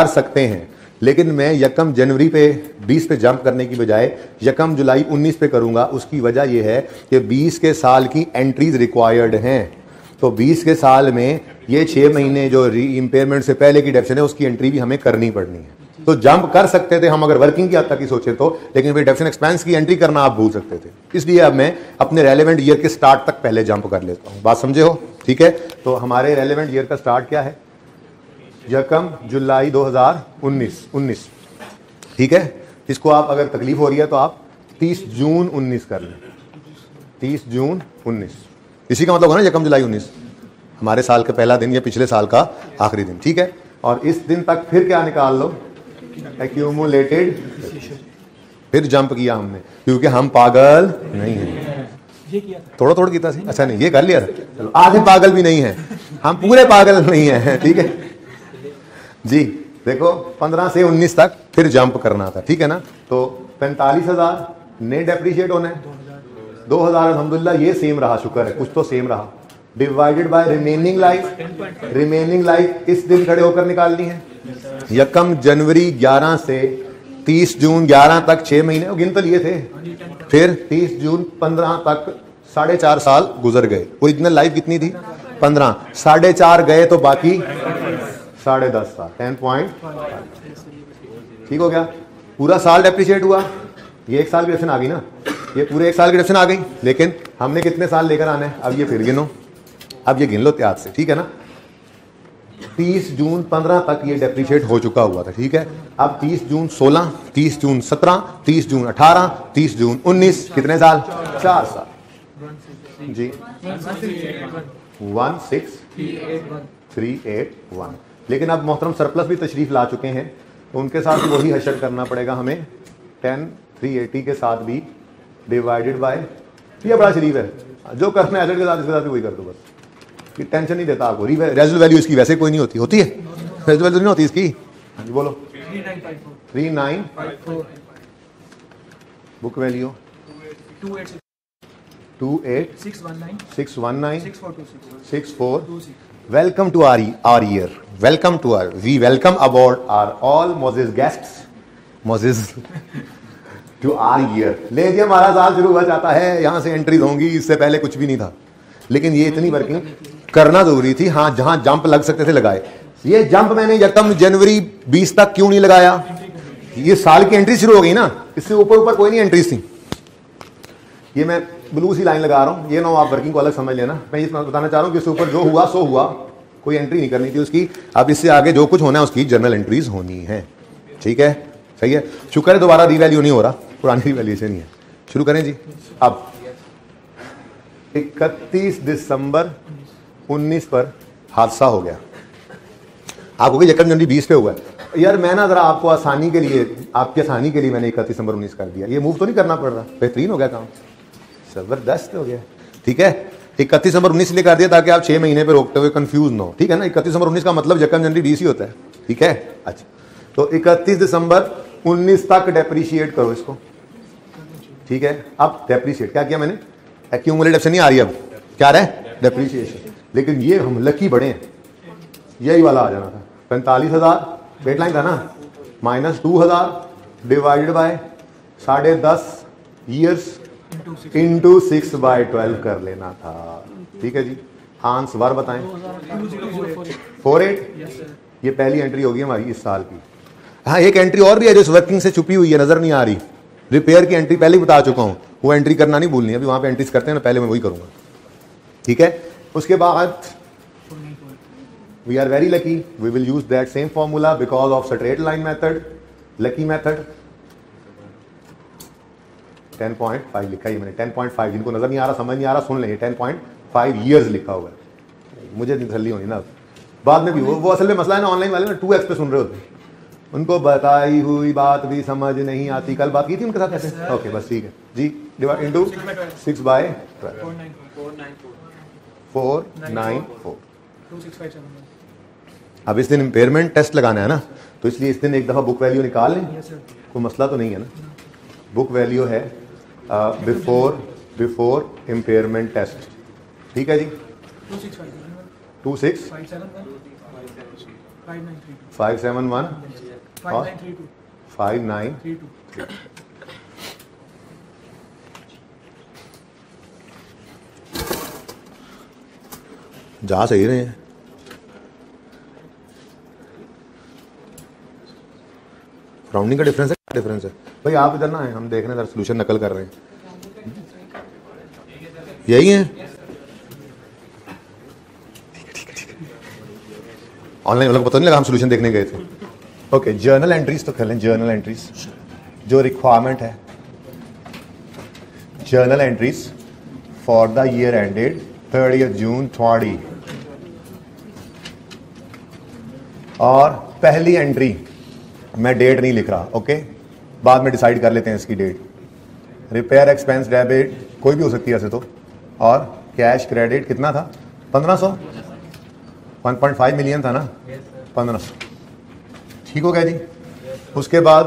सकते हैं, लेकिन मैं 1 जनवरी पे 20 पे जंप करने की बजाय 1 जुलाई 19 पे करूंगा। उसकी वजह यह है कि 20 के साल की एंट्रीज रिक्वायर्ड हैं। तो 20 के साल में ये 6 महीने जो री इम्पेयरमेंट से पहले की डेप्शन है उसकी एंट्री भी हमें करनी पड़नी है। तो जंप कर सकते थे हम अगर वर्किंग की हद तक ही सोचे तो, लेकिन फिर डेप्शन एक्सपेंस की एंट्री करना आप भूल सकते थे। इसलिए अब मैं अपने रेलेवेंट ईयर के स्टार्ट तक पहले जंप कर लेता हूं। बात समझे हो? ठीक है, तो हमारे रेलेवेंट ईयर का स्टार्ट क्या है? 1 जुलाई 2019। ठीक है, इसको आप अगर तकलीफ हो रही है तो आप 30 जून 19 कर लें। 30 जून 19 इसी का मतलब होगा ना 1 जुलाई 19 हमारे साल का पहला दिन या पिछले साल का आखिरी दिन। ठीक है, और इस दिन तक फिर क्या निकाल लो? एक्यूमुलेटेड। फिर जंप किया हमने, क्योंकि हम पागल नहीं हैं। थोड़ा थोड़ा किया था। अच्छा नहीं, ये कर लिया था। चलो, आधे पागल भी नहीं है, हम पूरे पागल नहीं है। ठीक है जी, देखो 15 से 19 तक फिर जंप करना था। ठीक है ना, तो 45,000 नेट डेप्रीशिएट होना है। 2,000 अल्हम्दुलिल्लाह ये सेम रहा, शुक्र है कुछ तो सेम रहा। डिवाइडेड बाय रिमेनिंग लाइफ इस दिन खड़े होकर निकालनी है। 1 जनवरी 11 से 30 जून 11 तक 6 महीने गिन तो लिए थे। फिर 30 जून 15 तक 4.5 साल गुजर गए। ओरिजिनल लाइफ कितनी थी? 15। 4.5 गए तो बाकी 10.5 साल, 10.5। ठीक हो गया, पूरा साल डेप्रिशिएट हुआ। ये 1 साल की डेप्शन आ गई ना, ये पूरे 1 साल की डेप्शन आ गई। लेकिन हमने कितने साल लेकर आने हैं? अब ये फिर गिनो, अब ये गिन लो त्याग से। ठीक है ना, 30 जून 15 तक ये डेप्रीशिएट हो चुका हुआ था। ठीक है, अब 30 जून 16, 30 जून 17, 30 जून 18, 30 जून 19, कितने साल? 4 साल जी। 16381। लेकिन अब मोहतरम सरप्लस भी तशरीफ ला चुके हैं, तो उनके साथ भी वही हशर करना पड़ेगा हमें। 10,380 के साथ भी डिवाइडेड बाय, ये बड़ा शरीफ है, जो करना है एसेट के साथ इसके साथ भी वही कर दो बस, कि टेंशन नहीं देता आपको। रेजल वैल्यू इसकी वैसे कोई नहीं होती, होती है रेजल वैल्यू नहीं होती इसकी। हाँ जी बोलो। 3954 book value 286196196426। Welcome to our year, welcome to our, we welcome about our all moses guests moses to our year. ले जी, हमारा साल शुरू हुआ जाता है, यहाँ से एंट्रीज होंगी, इससे पहले कुछ भी नहीं था। लेकिन ये इतनी वर्किंग करना जरूरी थी। हाँ, जहां जंप लग सकते थे लगाए। ये जंप मैंने 1 जनवरी 20 तक क्यों नहीं लगाया? ये साल की एंट्री शुरू हो गई ना, इससे ऊपर कोई नहीं एंट्रीज थी। ये मैं ब्लू सी लाइन लगा रहा हूं, ये ना आप वर्किंग को अलग समझ लेना। मैं ये बताना चाह रहा हूं कि इससे ऊपर जो हुआ सो हुआ, कोई एंट्री नहीं करनी थी उसकी। अब इससे आगे जो कुछ होना है उसकी जर्नल एंट्रीज होनी है। ठीक है, सही है, शुक्र है दोबारा रीवैल्यू नहीं हो रहा, पुरानी रीवैल्यूएशन नहीं है। शुरू करें जी। अब 31 दिसंबर 19 पर हादसा हो गया। आप कहोगे 1 जनवरी 20 पे हुआ है। यार मैं ना जरा आपको आसानी के लिए, आपकी आसानी के लिए मैंने 31 दिसंबर 19 कर दिया। ये मूव तो नहीं करना पड़ रहा, बेहतरीन हो गया काम, जबरदस्त हो गया। ठीक है, 31 दिसंबर 19 लिए कर दिया ताकि आप 6 महीने पे रोकते हुए कंफ्यूज ना हो। ठीक है ना, 31 दिसंबर 19 का मतलब 1 जनवरी 20 ही होता है। ठीक है, अच्छा, तो 31 दिसंबर 19 तक डेप्रीशिएट करो इसको। ठीक है, अब डेप्रीशिएट क्या किया मैंने? एक्यूमुलेट डेप्शन नहीं आ रही, अब क्या रहा है? डेप्रीशिएशन। लेकिन ये हम लकी बड़े हैं, यही वाला आ जाना था। 45,000 वेट लाइन था ना, -2000 डिवाइडेड बाय 10.5 ईयर्स इंटू 6/12 कर लेना था। ठीक है जी, आंसर बताएं। 48। ये पहली एंट्री होगी हमारी इस साल की। हाँ, एक एंट्री और भी है जो इस वर्किंग से छुपी हुई है, नजर नहीं आ रही। रिपेयर की एंट्री पहले ही बता चुका हूं, वो एंट्री करना नहीं भूलनी। अभी वहां पे एंट्रीज करते हैं ना, पहले मैं वही करूंगा। ठीक है, उसके बाद we are very lucky, we will use that same formula because of straight line method, lucky method. 10.5 लिखा है मैंने, 10.5। जिनको नजर नहीं आ रहा, समझ नहीं आ रहा, सुन लें, 10.5 ईयर्स लिखा हुआ है। मुझे तसल्ली होनी ना, बाद में भी वो असल में मसला है ना, ऑनलाइन वाले ना 2x पे सुन रहे होते, उनको बताई हुई बात भी समझ नहीं आती। कल बात की थी उनके साथ ऐसे। ओके, बस ठीक है जी। Divide into 6/12 494। अब इस दिन इम्पेयरमेंट टेस्ट लगाना है ना, तो इसलिए इस दिन एक दफा बुक वैल्यू निकाल लें, कोई मसला तो नहीं है ना। बुक वैल्यू है बिफोर बिफोर इम्पेयरमेंट टेस्ट। ठीक है जी। 26 571 5932। जा सही रहे हैं। राउंडिंग का डिफरेंस है, क्या डिफरेंस है भाई? आप इधर ना आए, हम देख रहे हैं, सोल्यूशन नकल कर रहे हैं। यही है ऑनलाइन वालों को पता नहीं लगा हम सोल्यूशन देखने गए थे। ओके, जर्नल एंट्रीज तो कर लें। जर्नल एंट्रीज जो रिक्वायरमेंट है, journal entries for the year ended 30 June 20। और पहली एंट्री मैं डेट नहीं लिख रहा, ओके, बाद में डिसाइड कर लेते हैं इसकी डेट। रिपेयर एक्सपेंस डेबिट कोई भी हो सकती है ऐसे तो। और कैश क्रेडिट कितना था? 1500। 1.5 मिलियन था ना, 1500। ठीक हो गया जी। उसके बाद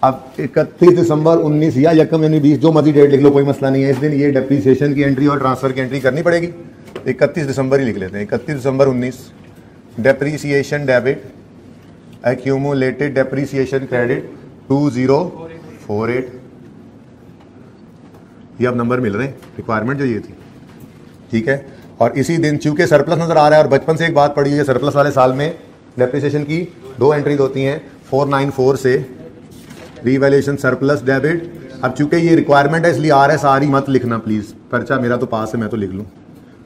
अब 31 दिसंबर 19 या यकम यानी 20, जो मर्जी डेट लिख लो, कोई मसला नहीं है। इस दिन ये डेप्रीसिएशन की एंट्री और ट्रांसफर की एंट्री करनी पड़ेगी। 31 दिसंबर ही लिख लेते हैं। 31 दिसंबर 19 depreciation debit, accumulated depreciation credit 2048। ये अब नंबर मिल रहे हैं, रिक्वायरमेंट जो ये थी। ठीक है। और इसी दिन चूंकि सरप्लस नजर आ रहा है और बचपन से एक बात पड़ी हुई है, सरप्लस वाले साल में डेप्रीसिएशन की 2 एंट्रीज होती हैं। 494 से रीवैल्यूएशन सरप्लस डेबिट। अब चूंकि ये रिक्वायरमेंट है इसलिए RS सारी मत लिखना प्लीज, पर्चा मेरा तो पास है, मैं तो लिख लूँ।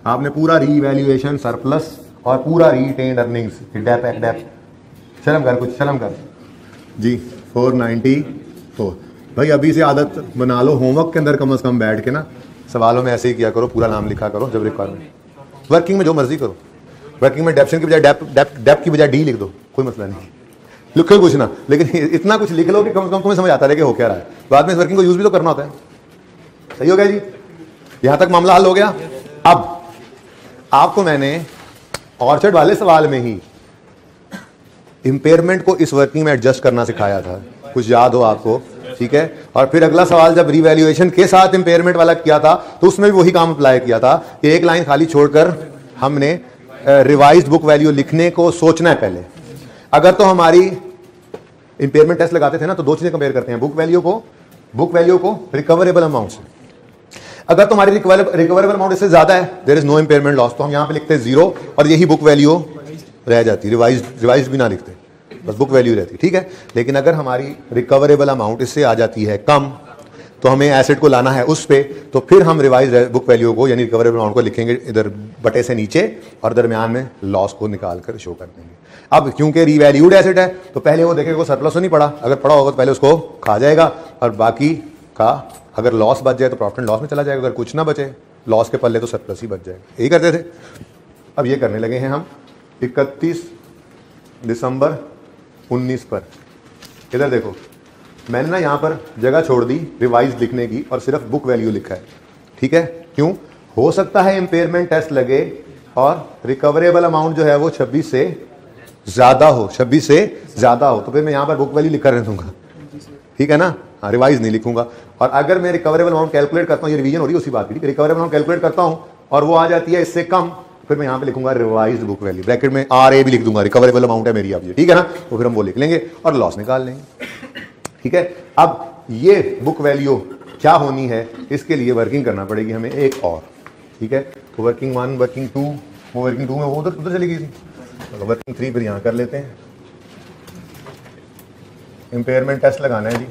आपने पूरा रीवैल्यूएशन सरप्लस और पूरा रीटेन्ड अर्निंग्स डेप शर्म कर, कुछ शर्म कर जी। 494 भाई अभी से आदत बना लो, होमवर्क के अंदर कम से कम बैठ के ना सवालों में ऐसे ही किया करो, पूरा नाम लिखा करो जब रिक्वायरमेंट। वर्किंग में जो मर्जी करो, वर्किंग में डेप्शन की बजाय डेप की बजाय डी लिख दो, कोई मसला नहीं, लिखो कुछ ना, लेकिन इतना कुछ लिख लो कि कम से कम तुम्हें समझ आता है कि हो क्या रहा है। बाद में इस वर्किंग को यूज भी तो करना होता है। सही हो गया जी, यहां तक मामला हल हो गया। अब आपको मैंने ऑर्चर्ड वाले सवाल में ही इंपेयरमेंट को इस वर्किंग में एडजस्ट करना सिखाया था, कुछ याद हो आपको? ठीक है। और फिर अगला सवाल जब रिवैल्यूएशन के साथ इंपेयरमेंट वाला किया था तो उसमें भी वही काम अप्लाई किया था कि एक लाइन खाली छोड़कर हमने रिवाइज्ड बुक वैल्यू लिखने को सोचना है पहले। अगर तो हमारी इंपेयरमेंट टेस्ट लगाते थे ना तो दो चीजें कंपेयर करते हैं, बुक वैल्यू को रिकवरेबल अमाउंट से। अगर तुम्हारी रिकवरेबल अमाउंट इससे ज्यादा है, there is no impairment loss, तो हम यहां पे लिखते हैं 0 और यही बुक वैल्यू रह जाती, रिवाइज्ड भी ना लिखते, बस बुक वैल्यू रहती। ठीक है। लेकिन अगर हमारी रिकवरेबल अमाउंट इससे आ जाती है कम, तो हमें एसेट को लाना है उस पे, तो फिर हम रिवाइज बुक वैल्यू को यानी रिकवरेबल अमाउंट को लिखेंगे इधर बटे से नीचे और दरमियान में लॉस को निकाल कर शो कर देंगे। अब क्योंकि रिवैल्यूड एसेट है तो पहले वो देखेगा सरप्लस तो नहीं पड़ा, अगर पड़ा होगा तो पहले उसको खा जाएगा और बाकी का अगर लॉस बच जाए तो प्रॉफिट एंड लॉस में चला जाएगा, अगर कुछ ना बचे लॉस के पल्ले तो सरप्लस ही बच जाएगा। यही करते थे। अब ये करने लगे हैं हम 31 दिसंबर 19 पर। इधर देखो, मैंने ना यहाँ पर जगह छोड़ दी रिवाइज लिखने की और सिर्फ बुक वैल्यू लिखा है। ठीक है। क्यों? हो सकता है इंपेयरमेंट टेस्ट लगे और रिकवरेबल अमाउंट जो है वो 26 से ज्यादा हो, 26 से ज्यादा हो, तो फिर मैं यहाँ पर बुक वैल्यू लिखकर रह दूंगा। ठीक है ना, रिवाइज नहीं लिखूंगा। और अगर मैं रिकवरेबल अमाउंट कैलकुलेट करता हूँ, ये रिवीजन हो रही है उसी बात की, रिकवरेबल अमाउंट कैलकुलेट करता हूँ और वो आ जाती है इससे कम, फिर मैं यहाँ पे लिखूंगा रिवाइज्ड बुक वैल्यू, ब्रैकेट में RA भी लिख दूंगा, रिकवरेबल अमाउंट है मेरी अब ये। ठीक है ना, तो फिर हम वो लिख लेंगे और लॉस निकाल लेंगे। ठीक है। अब ये बुक वैल्यू क्या होनी है, इसके लिए वर्किंग करना पड़ेगी हमें एक और। ठीक है। तो वर्किंग 1, वर्किंग 2, वो वर्किंग 2 में वो उधर चली गई थी, तो वर्किंग 3 फिर यहाँ कर लेते हैं। इंपेयरमेंट टेस्ट लगाना है जी,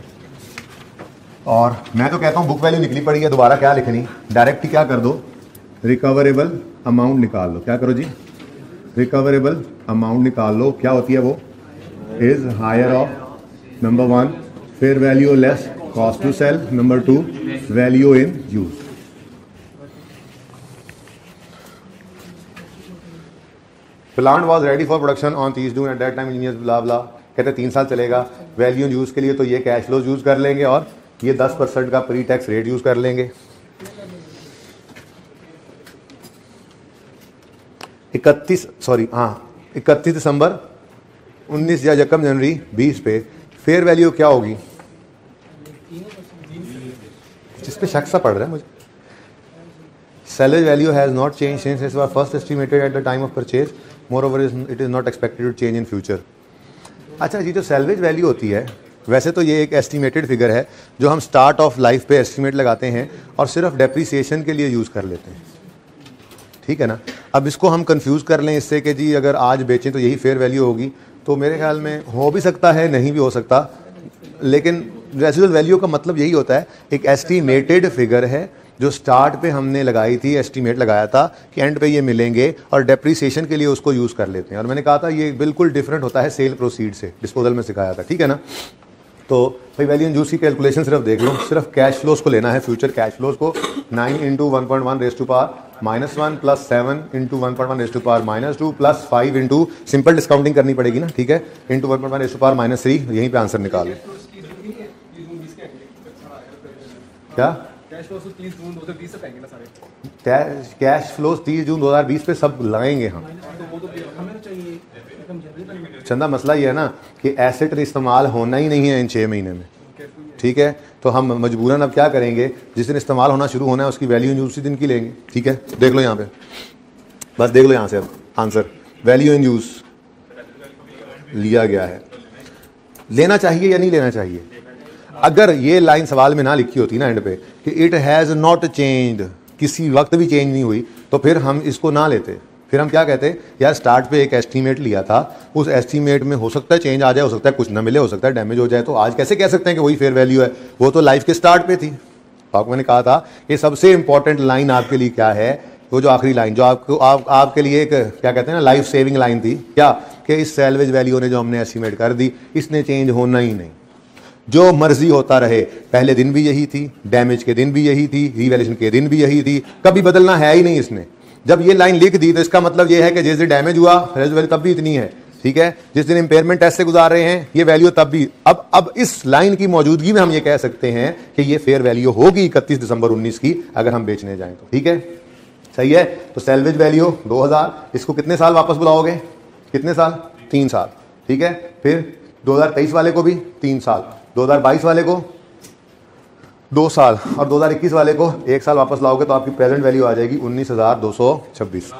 और मैं तो कहता हूँ बुक वैल्यू निकली पड़ी है, दोबारा क्या लिखनी, डायरेक्ट ही क्या कर दो, रिकवरेबल अमाउंट निकाल लो। क्या करो जी, रिकवरेबल अमाउंट निकाल लो। क्या होती है वो, is higher of number 1 fair value less cost to sell, number 2 value in use. Plant was ready for production on 30 June, at that time engineers blah blah, कहते 3 साल चलेगा। वैल्यू इन यूज के लिए तो ये कैश फ्लो यूज कर लेंगे और ये 10% का प्री टैक्स रेट यूज कर लेंगे। 31 दिसंबर 19 या यकम जनवरी 20 पे फेयर वैल्यू क्या होगी, जिस पे शक सा पड़ रहा है मुझे, Salvage value has not changed since it was first estimated at the time of purchase. Moreover, it is not expected to change in future. अच्छा जी, जो salvage value होती है, वैसे तो ये एक एस्टिमेटेड फिगर है जो हम स्टार्ट ऑफ लाइफ पे एस्टिमेट लगाते हैं और सिर्फ डेप्रिसिएशन के लिए यूज़ कर लेते हैं, ठीक है ना। अब इसको हम कंफ्यूज कर लें इससे कि जी अगर आज बेचें तो यही फेयर वैल्यू होगी, तो मेरे ख्याल में हो भी सकता है, नहीं भी हो सकता, लेकिन रेसिडुअल वैल्यू का मतलब यही होता है, एक एस्टिमेटेड फिगर है जो स्टार्ट पे हमने लगाई थी, एस्टिमेट लगाया था कि एंड पे ये मिलेंगे और डेप्रिसिएशन के लिए उसको यूज़ कर लेते हैं। और मैंने कहा था ये बिल्कुल डिफरेंट होता है सेल प्रोसीड से, डिस्पोजल में सिखाया था, ठीक है ना। तो भाई वैल्यू इन यूज की कैलकुलेशन सिर्फ देख लो, सिर्फ कैश फ्लोज को लेना है, फ्यूचर कैश फ्लोज को 9 into 1.1 raise to power -1 plus 7 into 1.1 raise to power -2 plus 5 into, simple discounting करनी पड़ेगी ना, ठीक है, इंटू 1.1 रेज टू पावर -3, यहीं पे आंसर निकाल लें। क्या कैश फ्लोज 30 जून 2020 से पाएंगे ना सारे, कैश फ्लोज 30 जून 2020 पे सब लगाएंगे हम। चंदा मसला ये है ना कि एसेट इस्तेमाल होना ही नहीं है इन 6 महीने में, ठीक है, तो हम मजबूरन अब क्या करेंगे, जिस दिन इस्तेमाल होना शुरू होना है उसकी वैल्यू इन यूज उसी दिन की लेंगे, ठीक है। देख लो यहाँ पे, बस देख लो यहाँ से अब आंसर, वैल्यू इन यूज लिया गया है। लेना चाहिए या नहीं लेना चाहिए? अगर ये लाइन सवाल में ना लिखी होती ना एंड पे कि इट हैज़ नॉट चेंज्ड, किसी वक्त भी चेंज नहीं हुई, तो फिर हम इसको ना लेते, फिर हम क्या कहते, यार स्टार्ट पे एक एस्टीमेट लिया था, उस एस्टीमेट में हो सकता है चेंज आ जाए, हो सकता है कुछ ना मिले, हो सकता है डैमेज हो जाए, तो आज कैसे कह सकते हैं कि वही फेयर वैल्यू है, वो तो लाइफ के स्टार्ट पे थी। आपको मैंने कहा था कि सबसे इंपॉर्टेंट लाइन आपके लिए क्या है, वो जो आखिरी लाइन जो आपके लिए एक क्या कहते हैं ना लाइफ सेविंग लाइन थी, क्या कि इस सैलवेज वैल्यू ने जो हमने एस्टीमेट कर दी इसने चेंज होना ही नहीं, जो मर्जी होता रहे, पहले दिन भी यही थी, डैमेज के दिन भी यही थी, रिवैल्यूएशन के दिन भी यही थी, कभी बदलना है ही नहीं इसने। जब ये लाइन लिख दी तो इसका मतलब ये है कि जिस दिन डैमेज हुआ रेज़ वैल्यू तब भी इतनी है, ठीक है, जिस दिन इंपेयरमेंट टेस्ट से गुजार रहे हैं ये वैल्यू तब भी। अब इस लाइन की मौजूदगी में हम ये कह सकते हैं कि ये फेयर वैल्यू होगी 31 दिसंबर 19 की अगर हम बेचने जाएं तो, ठीक है, सही है। तो सैलवेज वैल्यू 2000, इसको कितने साल वापस बुलाओगे, कितने साल, 3 साल, ठीक है। फिर 2023 वाले को भी 3 साल, 2022 वाले को 2 साल और 2021 वाले को 1 साल वापस लाओगे तो आपकी प्रेजेंट वैल्यू आ जाएगी 19,226।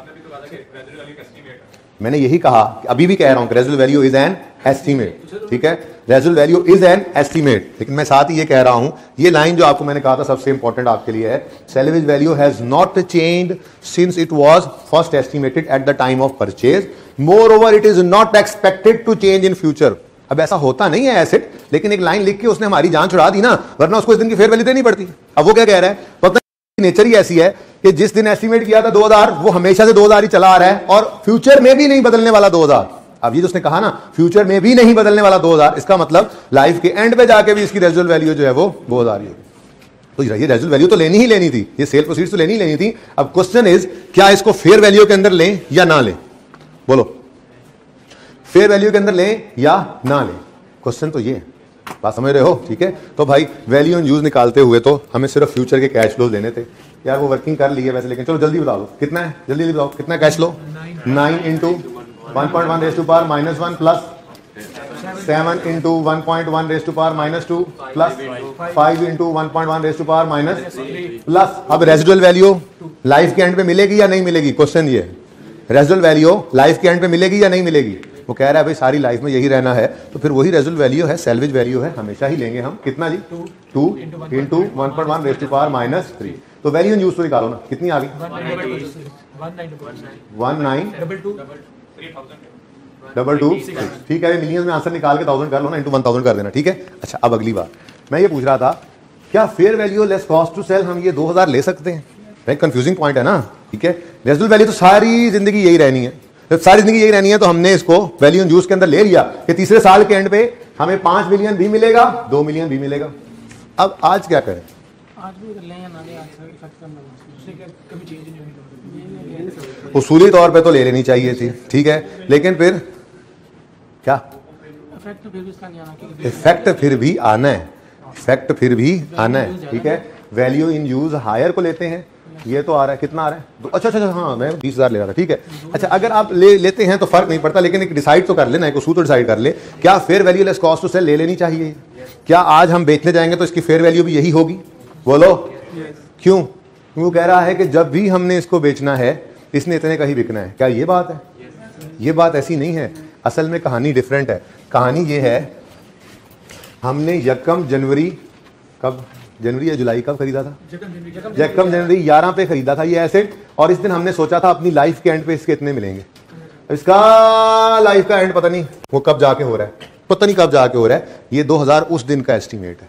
मैंने यही कहा, अभी भी कह रहा हूं कि रेज़ुअल वैल्यू इज एन एस्टीमेट, ठीक है, रेज़ुअल वैल्यू इज एन एस्टीमेट, लेकिन मैं साथ ही ये कह रहा हूं, ये लाइन जो आपको मैंने कहा था सबसे इंपॉर्टेंट आपके लिए है, salvage value has not changed since it was first estimated at the time of purchase, moreover it is not expected to change in future. अब ऐसा होता नहीं है एसेट, लेकिन एक लाइन लिख के उसने हमारी जान छुड़ा दी ना, वरना उसको इस दिन की फेयर वैल्यू देनी पड़ती। अब वो क्या कह रहा है, पता नेचर ही ऐसी है कि जिस दिन एस्टीमेट किया था 2000 वो हमेशा से 2000 ही चला आ रहा है और फ्यूचर में भी नहीं बदलने वाला 2000। अब ये जो उसने कहा ना फ्यूचर में भी नहीं बदलने वाला 2000, इसका मतलब लाइफ के एंड पे जाके भी इसकी रेज़ुअल वैल्यू जो है वो 2000 ही होगी। तो ये रेज़ुअल वैल्यू तो लेनी ही लेनी थी, ये सेल प्रोसीड्स तो लेनी ही लेनी थी। अब क्वेश्चन इज क्या इसको फेयर वैल्यू के अंदर लें या ना लें, बोलो, फेयर वैल्यू के अंदर लें या ना लें, क्वेश्चन तो ये है, बात समझ रहे हो, ठीक है। तो भाई वैल्यू इन यूज निकालते हुए तो हमें सिर्फ फ्यूचर के कैश फ्लोज लेने थे यार, वो वर्किंग कर ली है वैसे, लेकिन चलो जल्दी बता दो कितना है, जल्दी जल्दी बताओ कितना cash flow, 9 into 1.1 raise to power -1 plus 7 into 1.1 raise to power -2 plus 5 into 1.1 raise to power -, plus अब रेजिडुअल वैल्यू लाइफ के एंड पे मिलेगी या नहीं मिलेगी, क्वेश्चन ये है, रेजिडुअल वैल्यू लाइफ के एंड पे मिलेगी या नहीं मिलेगी। वो कह रहा है भाई सारी लाइफ में यही रहना है, तो फिर वही रेज़ुअल वैल्यू है, सैलवेज वैल्यू है, हमेशा ही लेंगे हम, कितना जी, 2 इंटू 1.1 रेज़ टू पावर -3। तो वैल्यू इन यूज तो निकालो ना, कितनी आ गई, 1922, ठीक है, मिलियंस में आंसर निकाल के 1000 कर लो ना, इंटू 1000 कर देना, ठीक है। अच्छा अब अगली बार मैं ये पूछ रहा था, क्या fair value less cost to sell हम ये 2000 ले सकते हैं, भाई कंफ्यूजिंग पॉइंट है ना, ठीक है। रेज़ुअल वैल्यू तो सारी जिंदगी यही रहनी है, जब सारी जिंदगी यही रहनी है तो हमने इसको वैल्यू इन यूज के अंदर ले लिया कि तीसरे साल के एंड पे हमें 5 मिलियन भी मिलेगा, 2 मिलियन भी मिलेगा। अब आज क्या करें, आज भी कर लें या ना लें, आज इफेक्ट करना उससे कभी चेंज नहीं होगी, उसूली तौर पे तो ले लेनी चाहिए थी, ठीक है, लेकिन फिर क्या इफेक्ट तो फिर भी इसका नहीं आना, क्योंकि इफेक्ट फिर भी आना है, इफेक्ट फिर भी आना है, ठीक है। वैल्यू इन यूज हायर को लेते हैं, ये तो आ रहा है, कितना आ रहा है, अच्छा अच्छा हाँ मैं 20,000 ले रहा था, ठीक है। अच्छा अगर आप लेते हैं तो फर्क नहीं पड़ता, लेकिन एक डिसाइड तो कर लेना, एक उसूल तो डिसाइड कर ले, क्या fair value less cost to sell ले लेनी चाहिए, क्या आज हम बेचने जाएंगे तो इसकी फेयर वैल्यू भी यही होगी, बोलो क्यों, वो कह रहा है कि जब भी हमने इसको बेचना है इसने इतने का ही बिकना है। क्या ये बात है? ये बात ऐसी नहीं है। असल में कहानी डिफरेंट है। कहानी ये है, हमने यकम जनवरी, कब जनवरी या जुलाई कब खरीदा था? यकम जनवरी 11 पे खरीदा था ये एसेट, और इस दिन हमने सोचा था अपनी लाइफ के एंड पे इसके इतने मिलेंगे। इसका लाइफ का एंड पता नहीं वो कब जाके हो रहा है, पता नहीं कब जाके हो रहा है। ये 2000 उस दिन का एस्टिमेट है,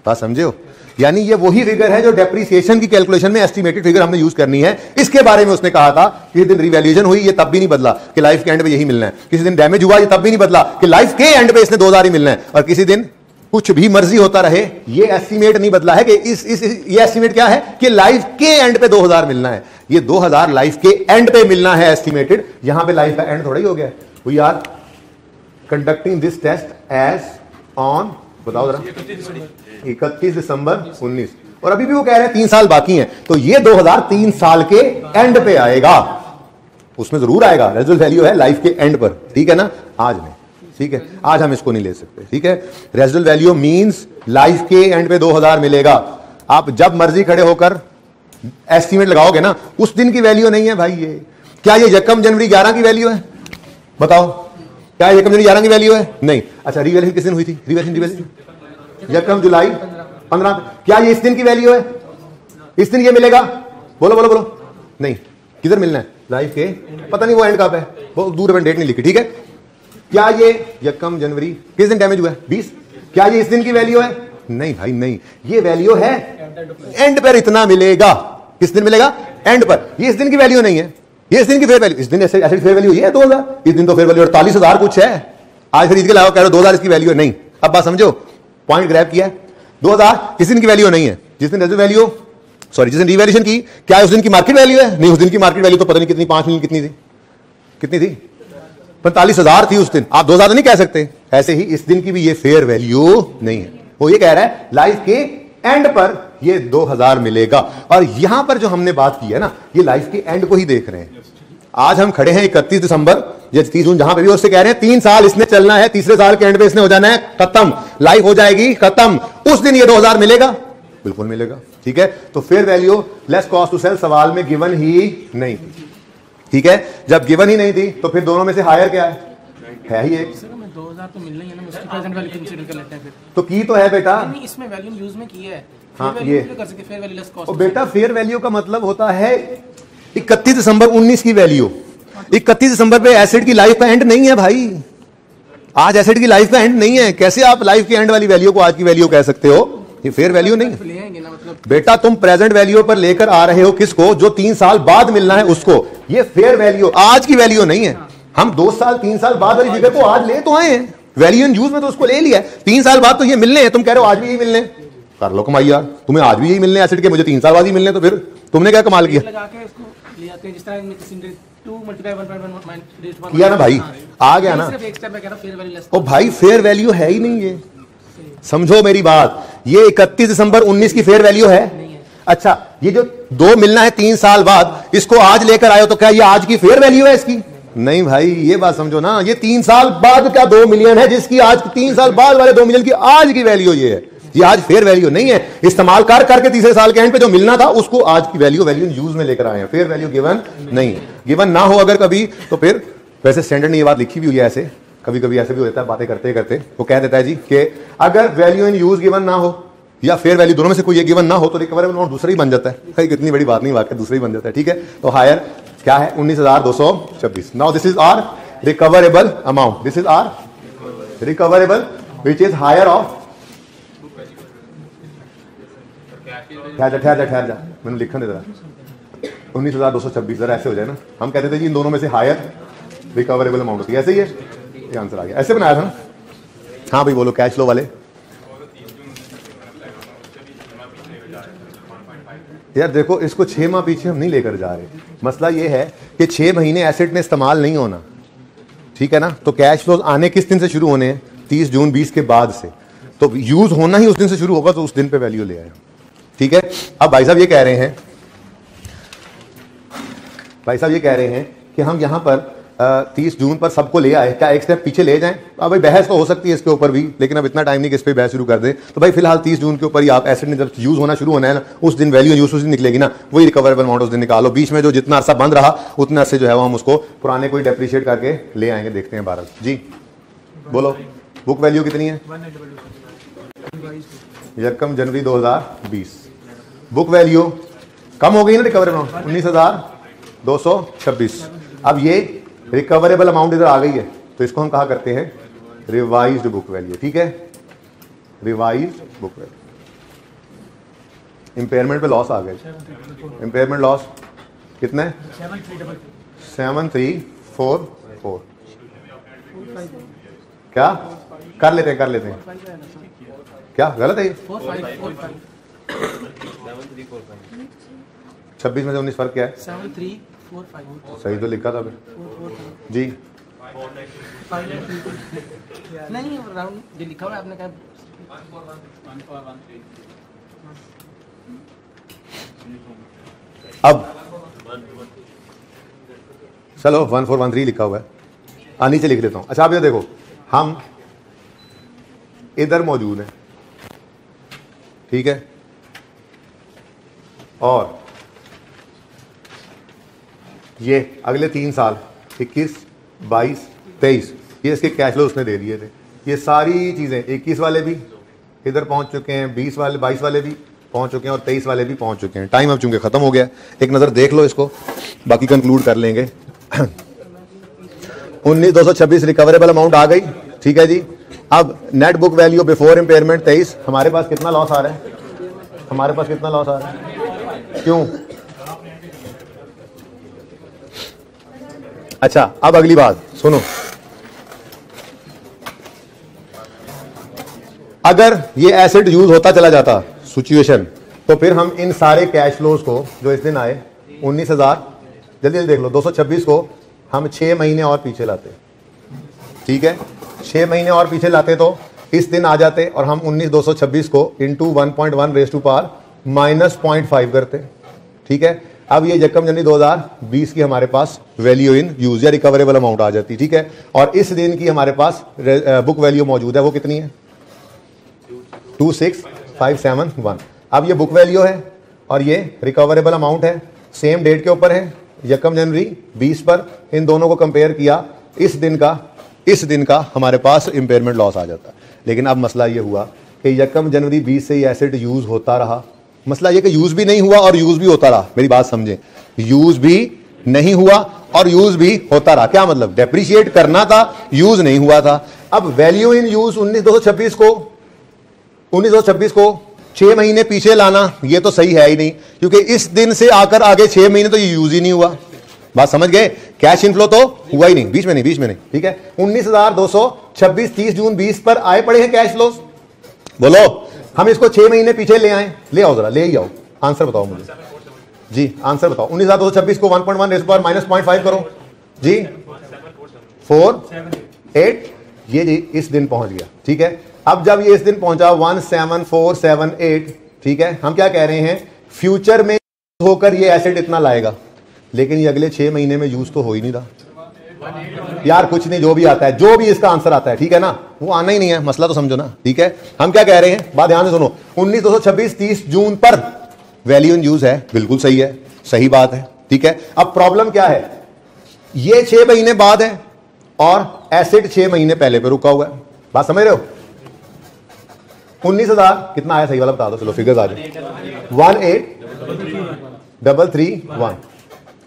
बात समझे हो? यानी ये वही फिगर है जो डेप्रिसिएशन की कैलकुलेशन में एस्टिमेटेड फिगर हमने यूज करनी है। इसके बारे में उसने कहा था कि दिन रिवैल्यूएशन हुई, ये तब भी नहीं बदला कि लाइफ के एंड पे यही मिलना है। किसी दिन डैमेज हुआ, ये तब भी नहीं बदला कि लाइफ के एंड पे इसने 2000 ही मिलना है। और किसी दिन कुछ भी मर्जी होता रहे, ये एस्टिमेट नहीं बदला है कि ये एस्टिमेट क्या है कि लाइफ के एंड पे 2000 मिलना है। ये 2000 लाइफ के एंड पे मिलना है एस्टिमेटेड। यहां पे लाइफ का एंड थोड़ा ही हो गया। We are conducting this test as on, बताओ जरा, 31 दिसंबर 19, और अभी भी वो कह रहे हैं 3 साल बाकी हैं। तो ये 2003 साल के एंड पे आएगा, उसमें जरूर आएगा। रेजिडुअल वैल्यू है लाइफ के एंड पर, ठीक है ना? आज में, ठीक है, आज हम इसको नहीं ले सकते, ठीक है। रेजिडुअल वैल्यू मींस लाइफ के एंड पे 2000 मिलेगा। आप जब मर्जी खड़े होकर एस्टिमेट लगाओगे ना, उस दिन की वैल्यू नहीं है भाई ये। क्या ये यकम जनवरी 11 की वैल्यू है? बताओ, क्या यकम जनवरी 11 की वैल्यू है? नहीं। अच्छा, रिवैल्यूएशन किस दिन हुई थी? रिवैल्यूएशन यकम जुलाई 15। क्या ये इस दिन की वैल्यू है? इस दिन ये मिलेगा? बोलो बोलो बोलो। नहीं, किधर मिलना है? लाइफ के, पता नहीं वो एंड कब है, बहुत दूर में डेट नहीं लिखी, ठीक है। क्या ये यकम जनवरी किस दिन डैमेज हुआ है? 20। क्या ये इस दिन की वैल्यू है? नहीं भाई नहीं, ये वैल्यू है एंड पर इतना मिलेगा। किस दिन मिलेगा? एंड पर। ये इस दिन की वैल्यू नहीं है, ये इस दिन की फेयर वैल्यू। इस दिन ऐसे फेयर वैल्यू ये है 2000, इस दिन तो फेयर वैल्यू 48,000 कुछ है। आज खरीद के लाओ, कह रहे 2000 इसकी वैल्यू है। नहीं, अब बात समझो, पॉइंट ग्रैब किया है। 2000 इस दिन की वैल्यू नहीं है। जिस दिन रेजिडुअल वैल्यू, सॉरी, जिस दिन रिवैल्यूएशन की, क्या उस दिन की मार्केट वैल्यू है? नहीं, उस दिन की मार्केट वैल्यू तो पता नहीं कितनी, 5 मिलियन कितनी थी, कितनी थी? 45,000 थी उस दिन। आप 2000 तो नहीं कह सकते। ऐसे ही इस दिन की भी ये फेयर वैल्यू नहीं है। वो ये कह रहा है लाइफ के एंड पर ये 2000 मिलेगा। और यहां पर जो हमने बात की है ना, ये लाइफ के एंड को ही देख रहे हैं। आज हम खड़े हैं 31 दिसंबर या 30 जून, जहां पे भी, उससे कह रहे हैं 3 साल इसने चलना है, तीसरे साल के एंड पे इसने हो जाना है खत्म, लाइफ हो जाएगी खत्म। उस दिन ये 2000 मिलेगा, बिल्कुल मिलेगा, ठीक है। तो fair value less cost to sell सवाल में गिवन ही नहीं थी, ठीक है। जब गिवन ही नहीं थी तो फिर दोनों में से हायर क्या है ही एक। 2000 तो मिलना ही है ना, उसकी प्रेजेंट वैल्यू कंसीडर कर लेते हैं फिर। तो की तो है बेटा, नहीं, इसमें वैल्यू यूज में की है। हाँ, ये कर सकते फेयर वैल्यू लेस कॉस्ट। और बेटा फेयर वैल्यू का मतलब होता है 31 दिसंबर 19 की वैल्यू। 31 दिसंबर पे एसेट की लाइफ का एंड नहीं है भाई। आज एसेट की लाइफ का एंड नहीं है। कैसे आप लाइफ के एंड वाली वैल्यू को आज की वैल्यू कह सकते हो? ये फेयर वैल्यू नहीं है बेटा। तुम प्रेजेंट वैल्यू पर लेकर आ रहे हो किसको? जो 3 साल बाद मिलना है उसको। ये फेयर वैल्यू आज की वैल्यू नहीं है। हम 2 साल 3 साल बाद वाली फिगर को आज ले तो आए हैं, वैल्यू इन यूज में तो उसको ले लिया है। 3 साल बाद तो ये मिलने हैं, तुम कह रहे हो आज भी यही मिलने। कर लो कमाई यार, तुम्हें आज भी यही मिलने एसेट के, मुझे 3 साल बाद ही मिलने, तो फिर तुमने क्या कमाल किया? लगा के उसको ले आते हैं, जिस तरह 2 × 1.1 किया ना भाई, आ गया ना। सिर्फ एक स्टेप में कह रहा फेयर वैल्यू लेस। ओ भाई फेयर वैल्यू है ही नहीं ये, समझो मेरी बात। ये 31 दिसंबर 19 की फेयर वैल्यू है। अच्छा, ये जो 2 मिलना है 3 साल बाद, इसको आज लेकर आए हो तो क्या ये आज की फेयर वैल्यू है इसकी? नहीं भाई, ये बात समझो ना। ये 3 साल बाद का 2 मिलियन है, जिसकी आज 3 साल बाद वाले 2 मिलियन की आज की वैल्यू ये है। ये आज फेयर वैल्यू नहीं है। इस्तेमाल कर करके तीसरे साल के एंड पे जो मिलना था उसको आज की वैल्यू यूज में लेकर आए हैं। फेयर वैल्यू गिवन नहीं है। गिवन ना हो अगर कभी तो फिर, वैसे स्टैंडर्ड ने ये बात लिखी भी हुई है ऐसे, कभी कभी ऐसे भी होता है, बातें करते करते वो कह देता है जी कि अगर वैल्यू इन यूज गिवन ना हो या फेयर वैल्यू, दोनों में से कोई ये गिवन ना हो तो रिकवरेबल अमाउंट दूसरा ही बन जाता है। कितनी बड़ी बात नहीं, वाकई दूसरा ही बन जाता है, ठीक है। तो हायर क्या है? 19,226। Now this is our recoverable amount, this is our recoverable which is higher of, ठहर जा मैंने लिखने दे रहा, 19,226 जरा ऐसे हो जाए ना। हम कहते थे जी इन दोनों में से हायर रिकवरेबल अमाउंट होती है, ऐसे ही है, ये आंसर आ गया। ऐसे बनाया था ना। हाँ भाई बोलो, कैश फ्लो वाले। यार देखो, इसको 6 माह पीछे हम नहीं लेकर जा रहे। मसला ये है कि 6 महीने एसेट में इस्तेमाल नहीं होना, ठीक है ना। तो कैश फ्लो आने किस दिन से शुरू होने हैं? 30 जून 20 के बाद से। तो यूज होना ही उस दिन से शुरू होगा, तो उस दिन पे वैल्यू ले आए, ठीक है। अब भाई साहब ये कह रहे हैं कि हम यहां पर 30 जून पर सबको ले आए, क्या एक स्टेप पीछे ले जाएं? अब भाई बहस तो हो सकती है इसके ऊपर भी, लेकिन अब इतना टाइम नहीं कि इस पर बहस शुरू कर दें। तो भाई फिलहाल 30 जून के ऊपर ही आप एसेट ने जब यूज होना शुरू होना है ना, उस दिन वैल्यू यूज उस दिन निकलेगी ना, वही रिकवरेबल अमाउंट उस दिन निकालो। बीच में जो जितना अरसा बंद रहा उतना अरसे जो है वो हम उसको पुराने कोई डेप्रिशिएट करके ले आएंगे। देखते हैं 12 जी बोलो बुक वैल्यू कितनी है? यकम जनवरी 2020 बुक वैल्यू कम हो गई ना रिकवरेबल अमाउंट 19,226। अब ये रिकवरेबल अमाउंट इधर आ गई है तो इसको हम कहा करते हैं रिवाइज्ड बुक वैल्यू। ठीक है, रिवाइज्ड बुक वैल्यू। इंपेयरमेंट पे लॉस आ गए, इंपेयरमेंट लॉस कितना है? 7344। क्या कर लेते हैं क्या गलत है? 26 में से 19 फर्क क्या है? 7345 सही तो लिखा था जी। नहीं राउंड जो लिखा हुआ है आपने कहा। अब चलो 1413 लिखा हुआ है, नीचे लिख लेता हूं। अच्छा आप ये देखो, हम इधर मौजूद हैं, ठीक है, और ये अगले 3 साल 21, 22, 23 ये इसके कैश फ्लो उसने दे दिए थे। ये सारी चीज़ें 21 वाले भी इधर पहुंच चुके हैं, 20 वाले 22 वाले भी पहुंच चुके हैं और 23 वाले भी पहुंच चुके हैं। टाइम अब चूंकि ख़त्म हो गया, एक नज़र देख लो इसको, बाकी कंक्लूड कर लेंगे। 19,226 रिकवरेबल अमाउंट आ गई, ठीक है जी। अब net book value before impairment 23, हमारे पास कितना लॉस आ रहा है? हमारे पास कितना लॉस आ रहा है? क्यों? अच्छा अब अगली बात सुनो, अगर ये एसेट यूज होता चला जाता सिचुएशन, तो फिर हम इन सारे कैश फ्लोज को जो इस दिन आए 19,000, जल्दी देख लो, 226 को हम 6 महीने और पीछे लाते, ठीक है, 6 महीने और पीछे लाते तो इस दिन आ जाते और हम 19,226 को इंटू 1.1 रेज़ टू पावर -0.5 करते, ठीक है। अब ये यकम जनवरी 2020 की हमारे पास वैल्यू इन यूज या रिकवरेबल अमाउंट आ जाती, ठीक है। और इस दिन की हमारे पास बुक वैल्यू मौजूद है, वो कितनी है? 26,571। अब ये बुक वैल्यू है और ये रिकवरेबल अमाउंट है, सेम डेट के ऊपर है, यकम जनवरी 20 पर। इन दोनों को कंपेयर किया, इस दिन का हमारे पास इंपेयरमेंट लॉस आ जाता। लेकिन अब मसला ये हुआ कि यकम जनवरी 20 से ये एसेट यूज होता रहा। मसला ये कि यूज भी नहीं हुआ और यूज भी होता रहा। मेरी बात समझें, यूज भी नहीं हुआ और यूज भी होता रहा। क्या मतलब? डेप्रिशिएट करना था, यूज नहीं हुआ था। अब वैल्यू इन यूज 19,226 को 6 महीने पीछे लाना, ये तो सही है ही नहीं, क्योंकि इस दिन से आकर आगे 6 महीने तो ये यूज ही नहीं हुआ। बात समझ गए? कैश इनफ्लो तो हुआ ही नहीं, बीच में नहीं, ठीक है। 19,226 30 जून 20 पर आए पड़े हैं कैश फ्लोज। बोलो हम इसको 6 महीने पीछे ले आए, ले आओ जरा, ले ही आओ। आंसर बताओ मुझे जी, आंसर बताओ। 19,226 को 1.1 रेज़ पावर -0.5 करो जी, 4,8 ये जी इस दिन पहुंच गया, ठीक है। अब जब ये इस दिन पहुंचा 17478, ठीक है, हम क्या कह रहे हैं? फ्यूचर में होकर ये एसेट इतना लाएगा, लेकिन ये अगले 6 महीने में यूज तो हो ही नहीं रहा यार। कुछ नहीं, जो भी आता है, जो भी इसका आंसर आता है, ठीक है ना, वो आना ही नहीं है। मसला तो समझो ना, ठीक है। हम क्या कह रहे हैं, बात ध्यान से सुनो। 19,226 30 जून पर वैल्यू इन यूज है, बिल्कुल सही है, सही बात है, ठीक है। अब प्रॉब्लम क्या है? ये 6 महीने बाद है और एसेट 6 महीने पहले पे रुका हुआ है। बात समझ रहे हो? 19,000 कितना आया? सही वाला बता दो, चलो फिगर्स आ जाए। 18,331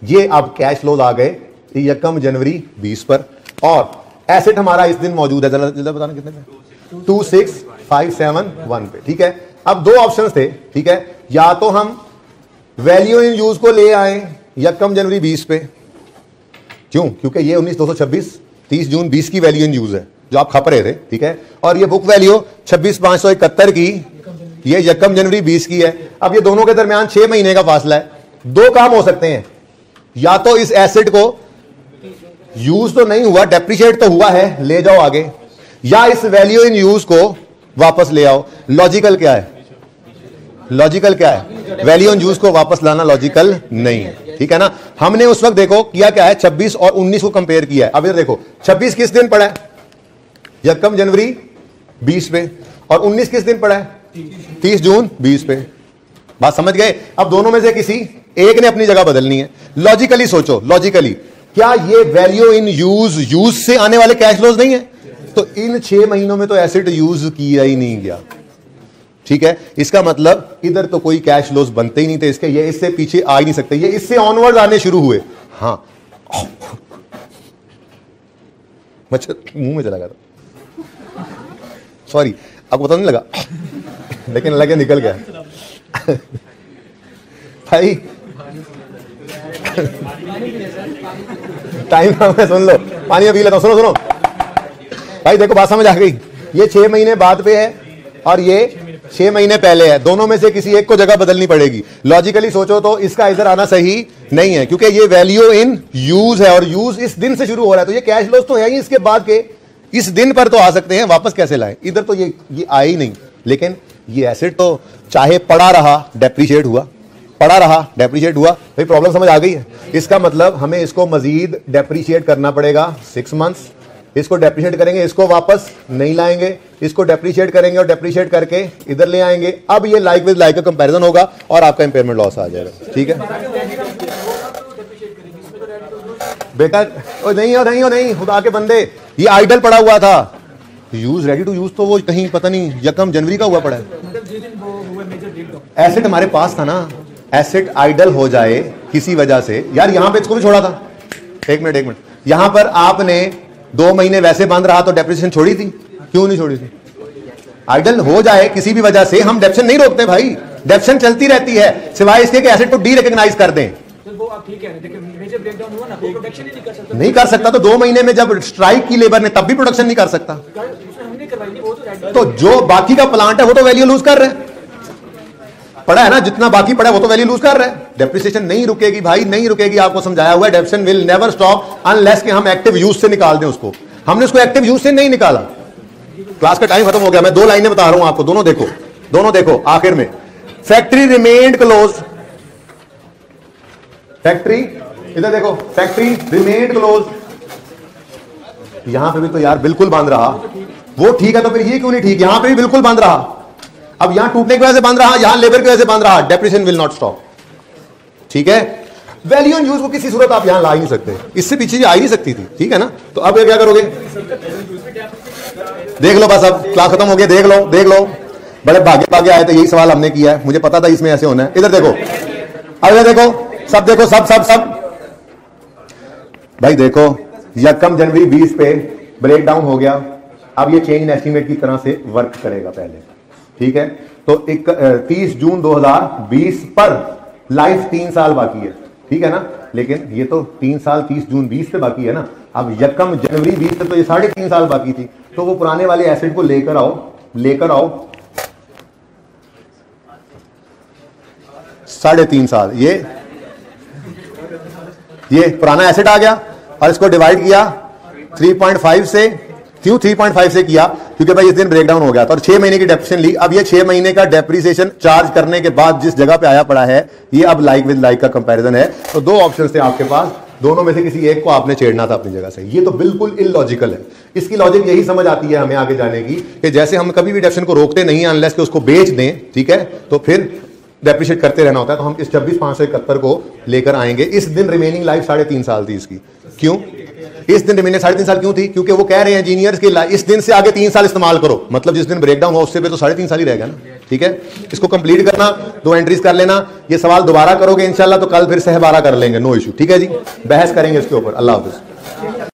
ये अब कैश फ्लोज आ गए यकम जनवरी 20 पर, और एसेट हमारा इस दिन मौजूद है, जल्दी बताना कितने पे? 26,571 पे, ठीक है। अब दो ऑप्शंस थे, ठीक है, या तो हम वैल्यू इन यूज को ले आए यकम जनवरी 20 पे, क्यों? क्योंकि ये 19,226 30 जून 20 की वैल्यू इन यूज है जो आप खप रहे थे, ठीक है, और ये बुक वैल्यू 26,571 की, ये यकम जनवरी 20 की है। अब ये दोनों के दरमियान 6 महीने का फासला है। दो काम हो सकते हैं, या तो इस एसेट को यूज तो नहीं हुआ, डेप्रिशिएट तो हुआ है, ले जाओ आगे, या इस वैल्यू इन यूज को वापस ले आओ। लॉजिकल क्या है? लॉजिकल क्या है? वैल्यू इन यूज को वापस लाना लॉजिकल नहीं है, ठीक ठीक है ना। हमने उस वक्त देखो किया क्या है, 26 और 19 को कंपेयर किया है। अब इधर देखो 26 किस दिन पड़ा है, यकम जनवरी 20 पे, और 19 किस दिन पड़ा है, 30 जून 20 पे। बात समझ गए। अब दोनों में से किसी एक ने अपनी जगह बदलनी है। लॉजिकली सोचो, लॉजिकली क्या ये वैल्यू इन यूज से आने वाले कैश फ्लोज नहीं है? तो इन 6 महीनों में तो एसेट यूज किया ही नहीं गया, ठीक है। इसका मतलब इधर तो कोई कैश फ्लोज बनते ही नहीं थे इसके, ये इससे पीछे आ ही नहीं सकते, ये इससे ऑनवर्ड आने शुरू हुए। हाँ मच्छर मुंह में चला गया था, सॉरी, आपको पता नहीं लगा लेकिन लगे निकल गया भाई टाइम है, सुन लो, पानी पी लेता हूं। सुनो सुनो भाई, देखो बात समझ आ गई। ये 6 महीने बाद पे है और ये 6 महीने पहले है, दोनों में से किसी एक को जगह बदलनी पड़ेगी। लॉजिकली सोचो तो इसका इधर आना सही नहीं है, क्योंकि ये वैल्यू इन यूज है और यूज इस दिन से शुरू हो रहा है, तो ये कैश फ्लोज तो है ही इसके बाद के, इस दिन पर तो आ सकते हैं, वापस कैसे लाएं? इधर तो ये आए ही नहीं। लेकिन ये एसेट तो चाहे पड़ा रहा डेप्रीशिएट हुआ, पड़ा रहा डेप्रीशिएट हुआ। भाई प्रॉब्लम समझ आ गई है। इसका मतलब हमें इसको मजीद डेप्रीशिएट करना पड़ेगा 6 मंथ्स। इसको डेप्रीशिएट करेंगे, इसको वापस नहीं लाएंगे, इसको डेप्रीशिएट करेंगे और डेप्रीशिएट करके इधर ले आएंगे। अब ये लाइक विद लाइक का कंपैरिजन होगा और आपका इंपेयरमेंट लॉस आ जाएगा, ठीक है बेटा। ओ नहीं हो नहीं हो नहीं, खुदा के बंदे, ये आइडल पड़ा हुआ था, यूज रेडी टू यूज तो वो कहीं पता नहीं यकम जनवरी का हुआ पड़ा है। एसेट हमारे पास था ना, एसेट आइडल हो जाए किसी वजह से, यार यहां पे इसको भी छोड़ा था। एक मिनट, यहां पर आपने 2 महीने वैसे बंद रहा तो डेप्रिसिएशन छोड़ी थी, क्यों नहीं छोड़ी थी? आइडल हो जाए किसी भी वजह से हम डेप्रिसिएशन नहीं रोकते भाई, डेप्रिसिएशन चलती रहती है, सिवाय इसके कि एसेट को डी रिकॉग्नाइज कर दें। नहीं कर सकता तो 2 महीने में जब स्ट्राइक की लेबर ने तब भी प्रोडक्शन नहीं कर सकता, तो जो बाकी का प्लांट है वो तो वैल्यू लूज कर रहे हैं, पड़ा है ना, जितना बाकी पड़ा है वो तो वैल्यू लूज कर रहे हैं। डेप्रिसिएशन नहीं रुकेगी भाई, नहीं रुकेगी, आपको समझाया हुआ है। Depreciation will never stop unless कि हम एक्टिव यूज से निकाल दें उसको। हमने उसको एक्टिव यूज से नहीं निकाला। क्लास का टाइम खत्म हो गया, मैं 2 लाइनें बता रहा हूं आपको, दोनों देखो आखिर में। फैक्ट्री रिमेन्ड क्लोज, फैक्ट्री इधर देखो, फैक्ट्री रिमेन्ड क्लोज, यहां पे भी तो यार बिल्कुल बंद रहा, वो ठीक है, तो फिर ये क्यों नहीं ठीक? यहां पे भी बिल्कुल बंद रहा, अब यहां टूटने की वजह से बंद रहा, यहां लेबर की वजह से बंद रहा, डेप्रिसिएशन विल नॉट स्टॉप, ठीक है। वैल्यू इन यूज को किसी सूरत आप यहां ला ही नहीं सकते, इससे पीछे ये आ ही नहीं सकती थी, ठीक है ना। तो अब ये क्या करोगे, देख लो, बस अब क्लास खत्म हो गया, देख लो, बड़े भागे आए थे, यही सवाल हमने किया है, मुझे पता था इसमें ऐसे होना है। इधर देखो, अब इधर देखो, सब देखो, सब भाई देखो, यकम जनवरी 20 पे ब्रेक डाउन हो गया। अब ये चेंज इन एस्टीमेट की तरह से वर्क करेगा पहले, ठीक है। तो 30 जून 2020 पर लाइफ 3 साल बाकी है, ठीक है ना। लेकिन ये तो 3 साल 30 जून 20 पे बाकी है ना। अब यकम जनवरी 20 पे तो ये 3.5 साल बाकी थी, तो वो पुराने वाले एसेट को लेकर आओ 3.5 साल, ये पुराना एसेट आ गया और इसको डिवाइड किया 3.5 से। क्यों 3.5 से किया? क्योंकि भाई इस दिन ब्रेकडाउन हो गया था और 6 महीने की डेप्रिसिएशन ली। अब ये 6 महीने का डेप्रिसिएशन चार्ज करने के बाद जिस जगह पे आया पड़ा है, ये अब लाइक विद लाइक का कंपैरिजन है। तो 2 ऑप्शन थे आपके पास, दोनों में से किसी एक को आपने छेड़ना था अपनी जगह से। ये तो बिल्कुल इलॉजिकल है। इसकी लॉजिक यही समझ आती है हमें आगे जाने की, कि जैसे हम कभी भी डेप्रिसिएशन को रोकते नहीं अनलेस कि उसको बेच दें, ठीक है, तो फिर डेप्रिशिएट करते रहना होता है। तो हम इस 26,571 को लेकर आएंगे। इस दिन रिमेनिंग लाइफ 3.5 साल थी इसकी। क्यों इस दिन रिमेनिंग 3.5 साल क्यों थी? क्योंकि वो कह रहे हैं इंजीनियर्स के इस दिन से आगे 3 साल इस्तेमाल करो, मतलब जिस दिन ब्रेकडाउन हुआ उससे पे तो 3.5 साल ही रहेगा ना, ठीक है। इसको कंप्लीट करना, 2 एंट्रीज कर लेना। ये सवाल दोबारा करोगे इंशाल्लाह तो कल फिर से 12 कर लेंगे, नो इशू, ठीक है जी। बहस करेंगे इसके ऊपर। अल्लाह हाफिज।